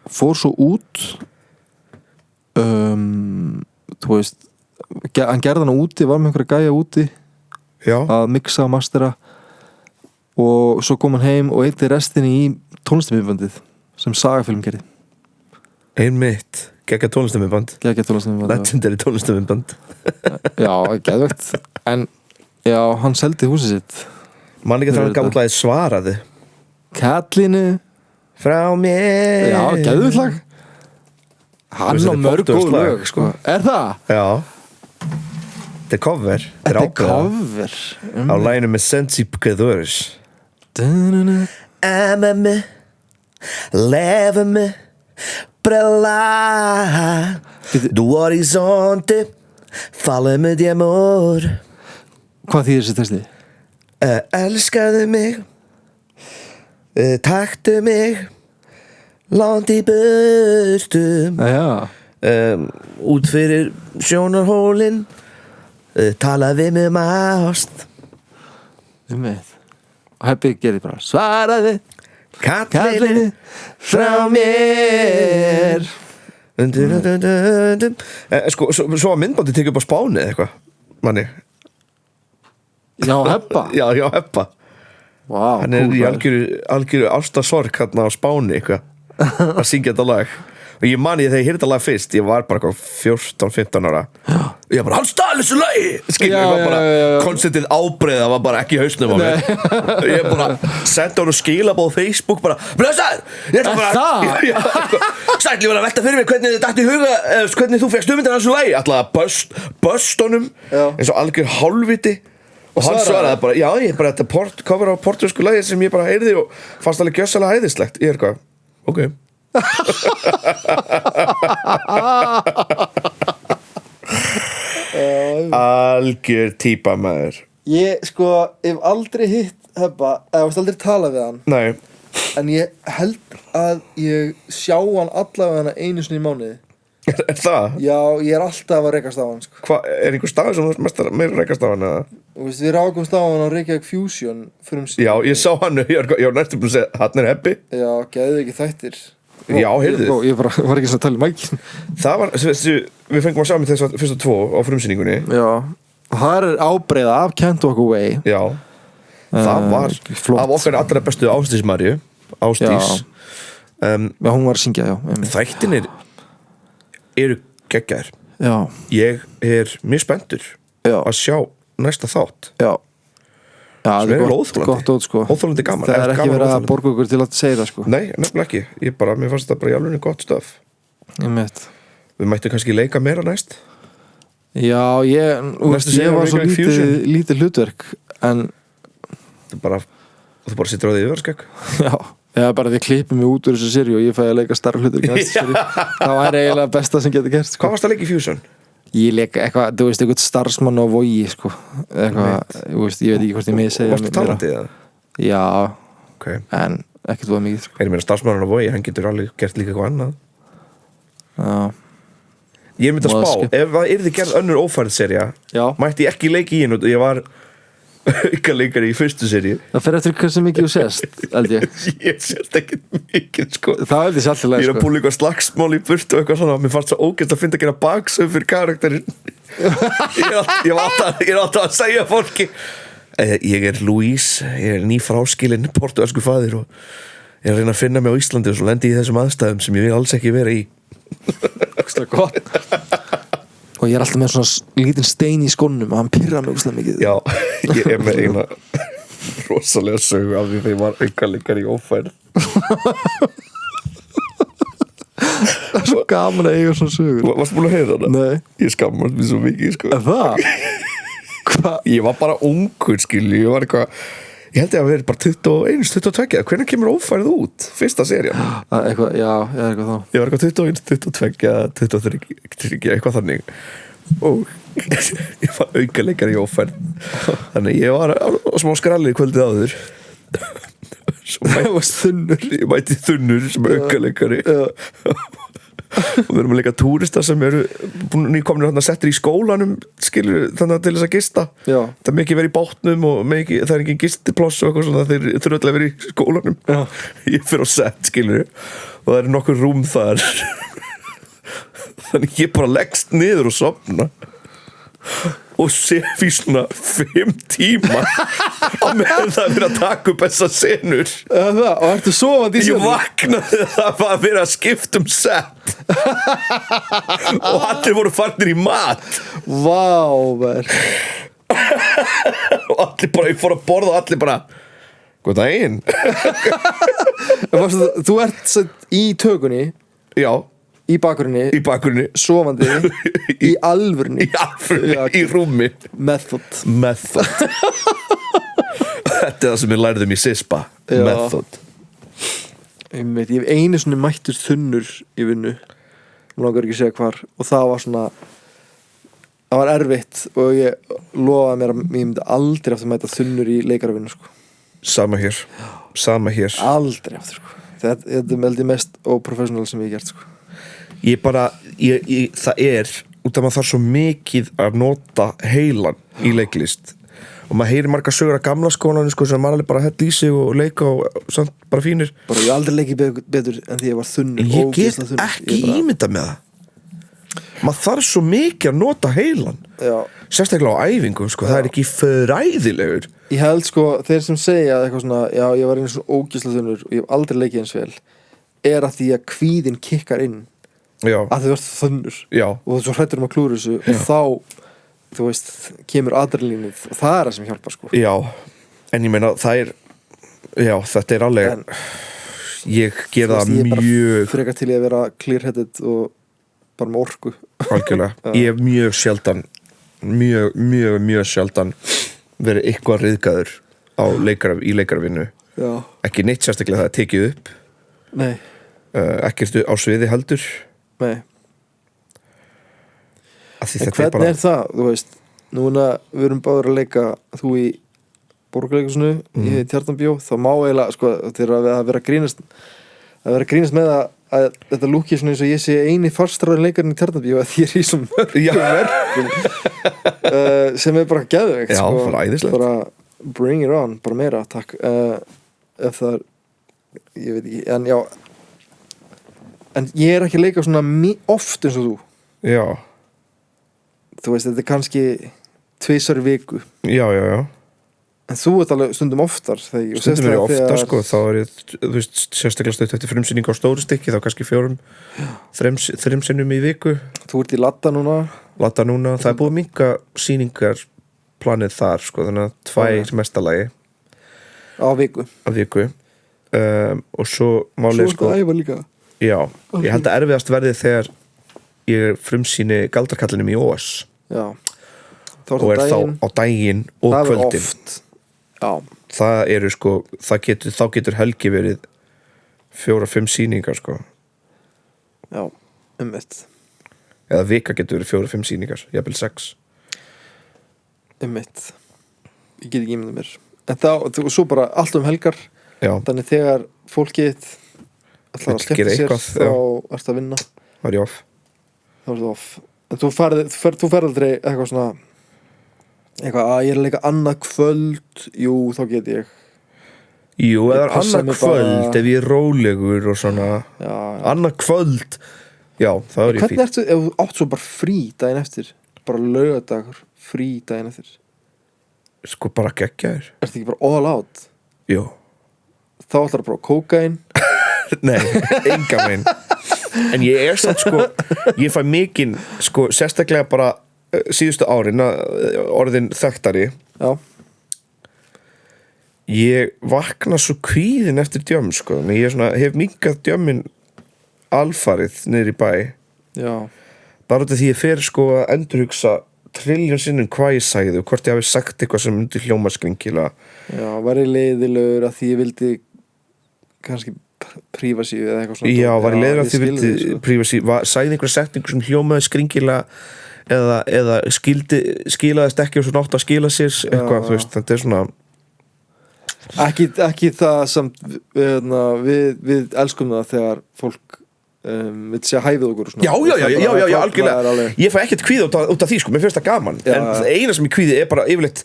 Fór svo út þú veist hann gerði hana úti, var með einhverja gæja úti Já. Að mixa og mastera og svo kom hann heim og eyddi restinni í tónlistamíðbandið sem Sagafilm gerði Einmitt, geggjað tónlistamíðband Legendary tónlistamíðband Já, geðvegt En já, hann seldi húsið sitt Man ekki þannig að gamla lagið Svaraðu Kallinu Frá mér Já, geðvegt lag Hann á mörg góð lög, sko Er það? Já Þetta er cover Þetta er cover Á laginu með Sensi Pecadores Amame Leva-me pra lá Do horizonte Fala-me de amor Hvað þýðir þessi texti? Elskaðu mig Taktu mig Langt í burtu Út fyrir sjónarhólin Tala við mig ást Og Heppi gerir bara Svaraðu Kallinu frá mér Sko, svo að myndbandi tekið upp á Spáni eða eitthvað manni Já, Heppa Já, Heppa Wow, hann í algjöru ástarsorg hérna á Spáni eitthvað að syngja þetta lag og ég mani þegar ég heyrði þetta lag fyrst ég var bara 14-15 ára og ég bara, hann stál þessu lagi skilur, ég var bara, konstantið ábreiða var bara ekki í hausnum á mér ég bara, sendi hann og skilabóð á Facebook bara, blessaður ég ætla bara, sætli var að velta fyrir mig hvernig þetta ætti í huga, hvernig þú fegst hugmyndina af þessu lagi, ætlaði að bust honum eins og algjör hálfviti og hann svaraði bara, já, ég bara þetta cover á portugalsku lagi sem ég bara heyrði og fannst alveg gjössalega hæðislegt ég er eitthvað, ok algjör típa maður ég sko hef aldrei hitt Heppa eða veist aldrei tala við hann nei en ég held að ég sjá hann allavega einu sinni í mánuði er það? já ég alltaf að rekast á hann sko. Hva, er einhver stað sem þú meira rekast á hann eða? og veist við rákumst á hann á Reykjavík Fusion já ég sá hann ég var næstum búin að segja hann er Heppi já geðu ekki þættir já, heyrðu ég var ekki svona að tala í mækin það var, við fengum að sjá með þess að fyrstu tvo á frumsýningunni já, það er ábreiða af Can't Walk Away já, það var flott. Af okkar allra bestu Ásdís Marju Ásdís já, hún var að syngja, já þættinir eru geggjaðir já ég er mjög spenntur að sjá næsta þátt já sem er óþólandi sko. óþólandi gaman það er ekki verið að borga ykkur til að segja það sko. nei, nefnilega ekki, mér fannst þetta bara í alveg gott stöf við mættum kannski leika meira næst já, ég var svo lítið hlutverk en þú bara sittur á því yfirskegg já, eða bara því að klippi mig út úr þessu seríu og ég fæði að leika starra hlutverk það var eiginlega besta sem getur gert sko. hvað varst að leika í Fusion? Ég leik eitthvað, þú veist, eitthvað starfsmann á Vogi, sko eitthvað, veist, ég veit ekki hvort ég með segja varstu talandi eða? Já, okay. En ekkert var mikið sko. Ég meina starfsmann á Vogi, hann getur alveg gert líka eitthvað annað Já Ég myndi að spá, ef það yrði gerð önnur ófærðserja mætti ég ekki leiki í hennu ég var auka leikari í fyrstu seríu það fer eftir hversu mikið þú sést held ég sést ekki mikið sko það held ég sjálflega ég er að búið líka slagsmál í burtu og eitthvað svona mér fannst svo ógæst að finna að gera baksöf fyrir karakterinn ég er alltaf að segja fólki ég er Louise ég er nýfráskilinn portugalsku faðir og ég er að reyna að finna mig á Íslandi og svo lendi ég í þessum aðstæðum sem ég vil alls ekki vera í það er gott og ég er alltaf með svona lítinn stein í skónum og hann pyrra mig úslega mikið já, ég er með eina rosalega sögu af því þegar ég var aukalikar í ófærð það er svo gaman að eiga svona sögur varstu búin að heyra það? Nei ég skammast mér svo mikið sko það? Hva? Ég var bara ungur skilji ég var eitthvað ég held ég að vera bara 21-22 hvernig kemur ófærið út? Fyrsta serían eitthvað, já, ég er eitthvað þá ég var eitthvað 21-22 23 eitthvað þannig og ég var aukaleikar í ófærð þannig ég var á smá skralli kvöldið áður ég mæti þunnur sem aukaleikari og við erum að leika túrista sem eru nýkomnir að setja í skólanum skilur þannig til þess að gista það er mikið verið í bátnum og það er ekki gistiploss og eitthvað svona þeir þurfa alltaf að vera í skólanum ég fyrir á set skilur og það eru nokkur rúm þar þannig ég bara leggst niður og sofna og sef í svona 5 tíma á meðan það er að taka upp þessar senur. Og ertu sofandi í Ég senunni? vaknaði það var að vera að skipta set og allir voru farnir í mat Vá, maður. og allir bara, ég fór að borða og allir bara góð daginn. Þú ert satt í tökunni, Já, í bakgrunni, í bakgrunni, sofandi, í alvörni, í rúmi. Method. Þetta er það sem við lærðum í SISPA. Já. Method. Ég hef einu svona mættur þunnur í vinnu, mér langar ekki að segja hvar, og það var svona, það var erfitt og ég lofaði mér að ég myndi aldrei aftur mæta þunnur í leikaravinnu, sko. Sama hér. Aldrei aftur, sko. Þetta er mest óprofessional sem ég hef gert, sko. Ég bara, það er út af maður þarf svo mikið að nota heilan í leiklist og maður heyrir margar sögur af gamla skólanum sko, sem maður alveg bara hella í sig og leika og samt bara fínir. Bara ég hef aldrei leikið betur en því ég var þunnur. En ég get ekki ímynda með það. Maður þarf svo mikið að nota heilan. Já. Sérstaklega á æfingum sko, það er ekki fræðilegur. Ég held sko, þeir sem segja eitthvað svona, já ég var einu svona ógeðslega þunnur og ég hef aldrei leikið eins vel, er að því að kvíðinn kikkar inn. Já. Að þau verður þunnur. Já. Og þú svo hrættur að klúra þessu og þá, þú veist, kemur adrenalínið og það er það sem hjálpar, sko. Já, en ég meina það er, já, þetta er alveg, ég ger það mjög. Ég er bara frekar til ég að vera clear-headed og bara með orku. Algjörlega. Ég hef mjög sjaldan verið eitthvað riðgaður í leikaravinnu. Já. Ekki neitt sérstaklega það er tekið upp. Nei. Ekkert á sviði heldur. Nei. En hvernig er það, þú veist, núna við erum báður að leika þú í Borgarleikhúsinu í Tjarnarbíó, þá má eiginlega, sko, þegar að vera að grínast með að þetta lúkið svona eins og ég sé eini fastræðin leikarinn í Tjarnarbíó að því ég er í svo mörgum verkum sem er bara geðveikt, sko. Já, bara æðislegt. Bara bring it on, bara meira, takk. Ef það er, ég veit ekki, en já, en ég er ekki að leika svona oft eins og þú. Já. Þú veist, þetta er kannski 2 í viku. Já. En þú ert alveg stundum oftar. Stundum er ég oftar, sko, þá er ég, þú veist, sérstaklega stutt eftir frumsýningu á stóru stykki, þá kannski 3 sinnum í viku. Þú ert í Ladda núna, það er búið að minnka sýningarplanið þar, sko, þannig að 2 mestalagi á viku. Og svo málið, sko. Svo ertu að æfa líka. Já, ég held að erfiðast verði þegar ég frumsýni galdrakallinum í OS. Já. Og er þá á daginn og kvöldin. Það er oft. Já. Það eru, sko, þá getur helgi verið 4-5 sýningar, sko. Já, einmitt. Eða vika getur verið 4-5 sýningar, jafnvel 6. Einmitt. Ég get ekki ímyndað mér. En þá, svo bara allt helgar. Já. Þannig þegar fólkið ætlar að skemmta sér, þá ertu að vinna. Það er off. En þú ferð aldrei eitthvað svona eitthvað að ég er að leika annað kvöld. Jú, þá get ég. Jú, eða annað kvöld ef ég er rólegur og svona. Já. Annað kvöld. Já, það er ég fínt. Hvernig ertu, ef þú átt svo bara frí daginn eftir, bara laugardagur frí daginn eftir, sko bara geggjaður. Ertu ekki bara all out? Jú. Þá ætlar það bara kókaín. Nei, enga megin. En ég er samt, sko, ég fæ mikinn, sko, sérstaklega bara síðustu árin orðin þekktari. Já. Ég vakna svo kvíðin eftir djömm, sko. Ég svona, hef minkað djömmin alfarið niður í bæ. Já. Bara út af því ég fer, sko, að endurhugsa trilljón sinnum hvað ég sagði og hvort ég hafi sagt eitthvað sem myndi hljóma skringilega. Já, var ég leiðilegur að því ég vildi kannski prífasíu eða eitthvað svona. Já, var ég leiðilegur að því ég vildi prífasíu, sagði einhverja setningu sem hljómaði skringilega eða skilaðist ekki og svo nátt að skila sér eitthvað, þú veist, þetta er svona ekki það samt við elskum það þegar fólk við sé hæfið okkur og svona. Já, algjörlega. Ég fæ ekkert kvíði út af því, sko, mér finnst það gaman. En það eina sem ég kvíði er bara yfirleitt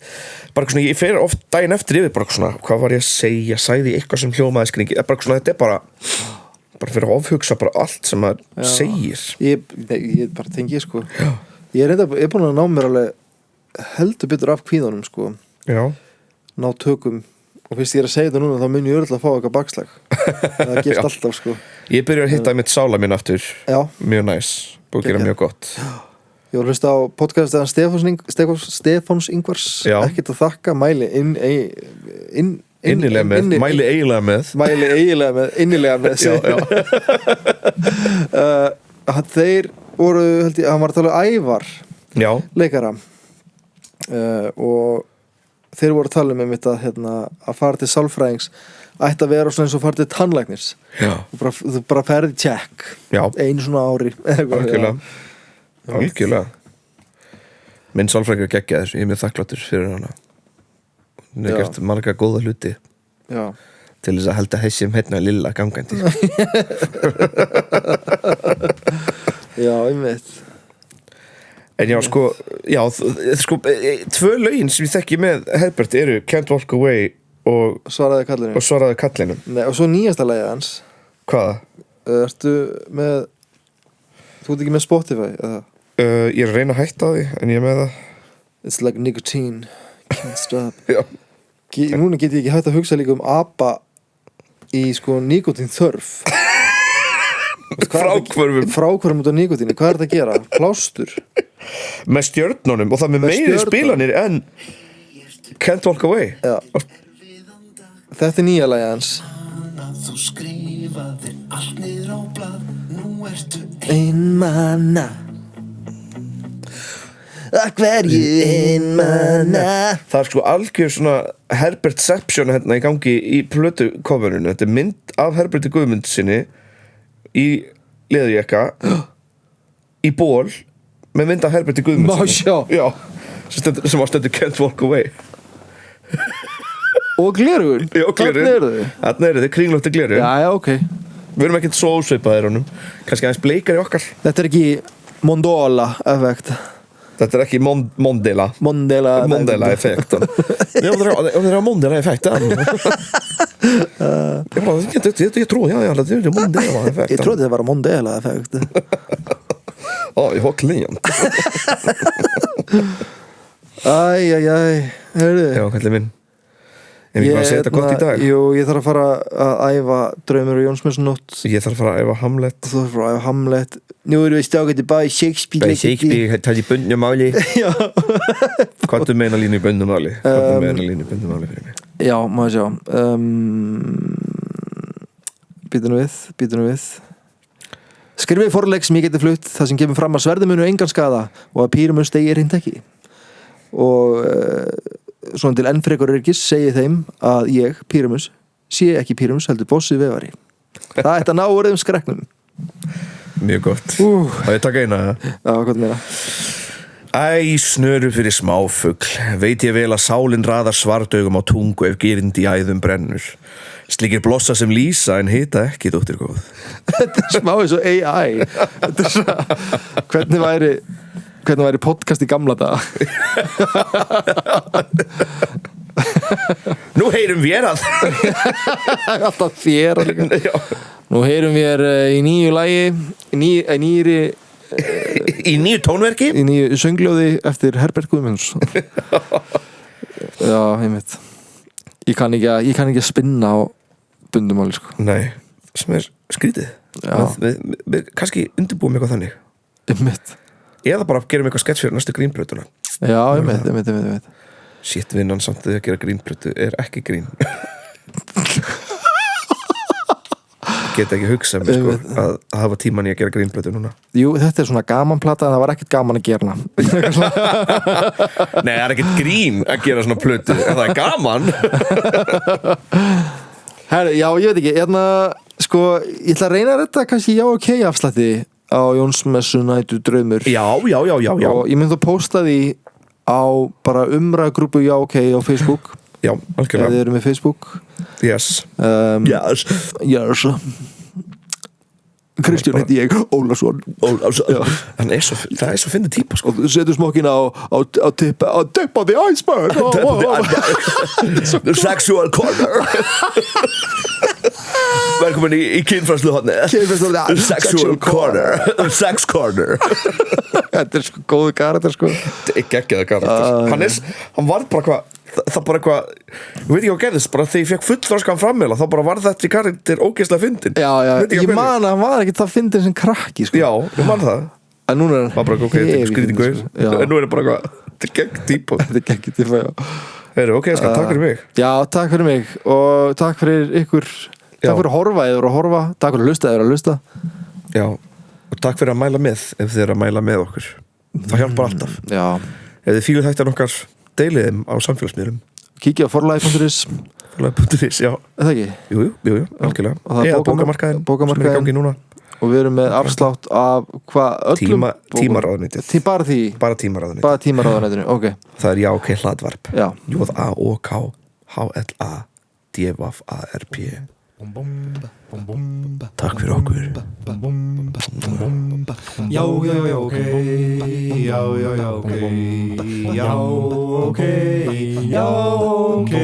bara svona, ég fer oft daginn eftir yfir bara svona, hvað var ég að segja, sagði eitthvað sem hljómaði skringi, bara svona, þetta er bara fyrir að ofhugsa bara allt sem maður segir. Ég bara tengi, sko. Já. Ég er búin að ná mér alveg heldur betur af kvíðanum sko. Já. Ná tökum og fyrst ég að segja þetta núna þá mun ég örugglega að fá eitthvað bakslag það gerst alltaf sko. Ég byrja að hitta mitt sála mín aftur. Já. Mjög næs, búið að gera mjög gott. Ég var að hlusta á podcastið Stefáns Ingvars. Ekkert að þakka, mæli innilega með, mæli eiginlega með innilega með já. Þeir voru, held ég, hann var að tala Ævar já. Leikara og þeir voru að tala mitt að, að fara til sálfræðings ætti að vera svona eins og fara til tannlæknis þú bara ferði check einu svona ári algjörlega minn sálfræðingur geggjaður, ég er mjög þakkláttur fyrir hana hún er gert marga góða hluti til þess að halda hessum hérna lilla gangandi já, einmitt en já, sko tvö lögin sem ég þekki með Herbert eru Can't Walk Away og Svaraði kallinum Nei, og svo nýjasta lagið hans hvaða? Ertu með þú ert ekki með Spotify eða? Ég er að reyna að hætta því en ég er með það It's like nicotine Can't stop já. Núna get ég ekki hægt að hugsa líka ABBA í sko nikotín þörf frákvörfum út á nikotíni hvað þetta að gera? Plástur með stjörnunum og það með meiri spilanir en Can't Walk Away já. Þetta nýja lagið hans Þú skrifaðir allt niður á blað Nú ertu einmana að hverju einmana það er sko algjör svona Herbertception hérna í gangi í plötukofuninu þetta er mynd af Herberti Guðmundsinni í leðurjakka í ból með mynd af Herberti Guðmundsinni já, sem var stendur Can't Walk Away og gleraugun þarna eru þið, kringlótti gleru já, ok við erum ekkert svo ósveipaðir honum kannski aðeins bleikar í okkar þetta er ekki Mondola effekt þetta er ekki Mondela effekt það er Mondela effekt ég tror det er Mondela effekt ég trodde det var Mondela effekt ég har klient hörðu já, kallið minn en við bara að segja þetta gott í dag jú, ég þarf að fara að æfa Draumur og Jónsmessunótt ég þarf að fara að æfa Hamlet þú þarf að fara að æfa Hamlet nú erum við stákandi bara í Shakespeare það er í bundnu máli hvað þú meina línu í bundnu máli fyrir mig já, maður sjá býtum við skrifið forleik sem ég geti flutt það sem kemur fram að sverðumunu engan skaða og að Píramus stegi reynd ekki og svona til enn frekar öryggis segi þeim að ég, Píramus sé ekki Píramus, heldur bossi veifari það ætti að ná orðum skreknum mjög gott það er takk eina já, hvað meina Æ, snöru fyrir smáfugl veit ég vel að sálin raðar svartaugum á tungu ef gyrindi í æðum brennur slíkir blossa sem lýsa en hita ekki, dóttir góð þetta er smá eins og AI þetta er svo hvernig væri podcast í gamla daga nú heyrum við að alltaf þér nú heyrum við í nýju lagi í nýju tónverki í nýju söngljóði eftir Herbert Guðmunds já, einmitt ég kann ekki að spinna á bundumáli sko. nei, sem er skrítið við kannski undirbúum eitthvað þannig einmitt eða bara gerum eitthvað sketch fyrir næstu grínbrötuna já, einmitt shit, vinnan samt að gera grínbrötu er ekki grín geta ekki hugsað mér sko, að hafa tíman í að gera grínbrötu núna jú, þetta er svona gamanplata en það var ekkert gaman að gera hana nei, það er ekkert grín að gera svona plötu en það er gaman herri, já, ég veit ekki sko, ég ætla að reyna þetta kannski já, ok, afslætti á Jónsmessunætu Draumur já og ég myndi að posta því á bara umræðgrúpu já ok á Facebook já, algjörlega þið eru með Facebook yes Kristján heiti ég Ólafsson það er svo fyndið típa sko. setur smokkina á tip of the iceberg the sexual corner Velkomin í kynfræðsluhornið Sexual Corner Sex Corner Þetta sko góðu karakter sko Þetta geggjaður karakter Hann var bara hvað Það bara eitthvað Ég veit ekki hvað gerðist Bara þegar ég fekk fullþroskan frammeila Þá bara var þetta karakter ógeðslega fyndin Já, ég man að hann var ekki það fyndin sem krakki sko Já, ég man það En núna er bara ok, þetta skrýtingu En nú það bara eitthvað Þetta gegg típa Þetta gegg típa, já Ok, takk fyrir mig Já, takk fyrir mig Og takk fyrir ykkur Takk fyrir að horfa eða að horfa Takk fyrir að hlusta eða að hlusta Já, og takk fyrir að mæla með Ef þið að mæla með okkur Það hjálpar alltaf Já Ef þið fíluð þættir okkar Deilið þeim á samfélagsmiðlum Kíkja á forlagi.is Forlagi.is, já Það ekki? Jú, algjörlega Eða bókamarkaðin Sem er í gangi núna Og við erum með afslátt af hvað öllum Tímaráðuneytið Bara því? Bara tímaráðuneytið Bara tímaráðuneytinu, ok Það er já, ok, hlaðvarp Já J-A-O-K-H-L-A-D-V-A-R-P Takk fyrir okkur Já, ok Já, ok Já, ok Já, ok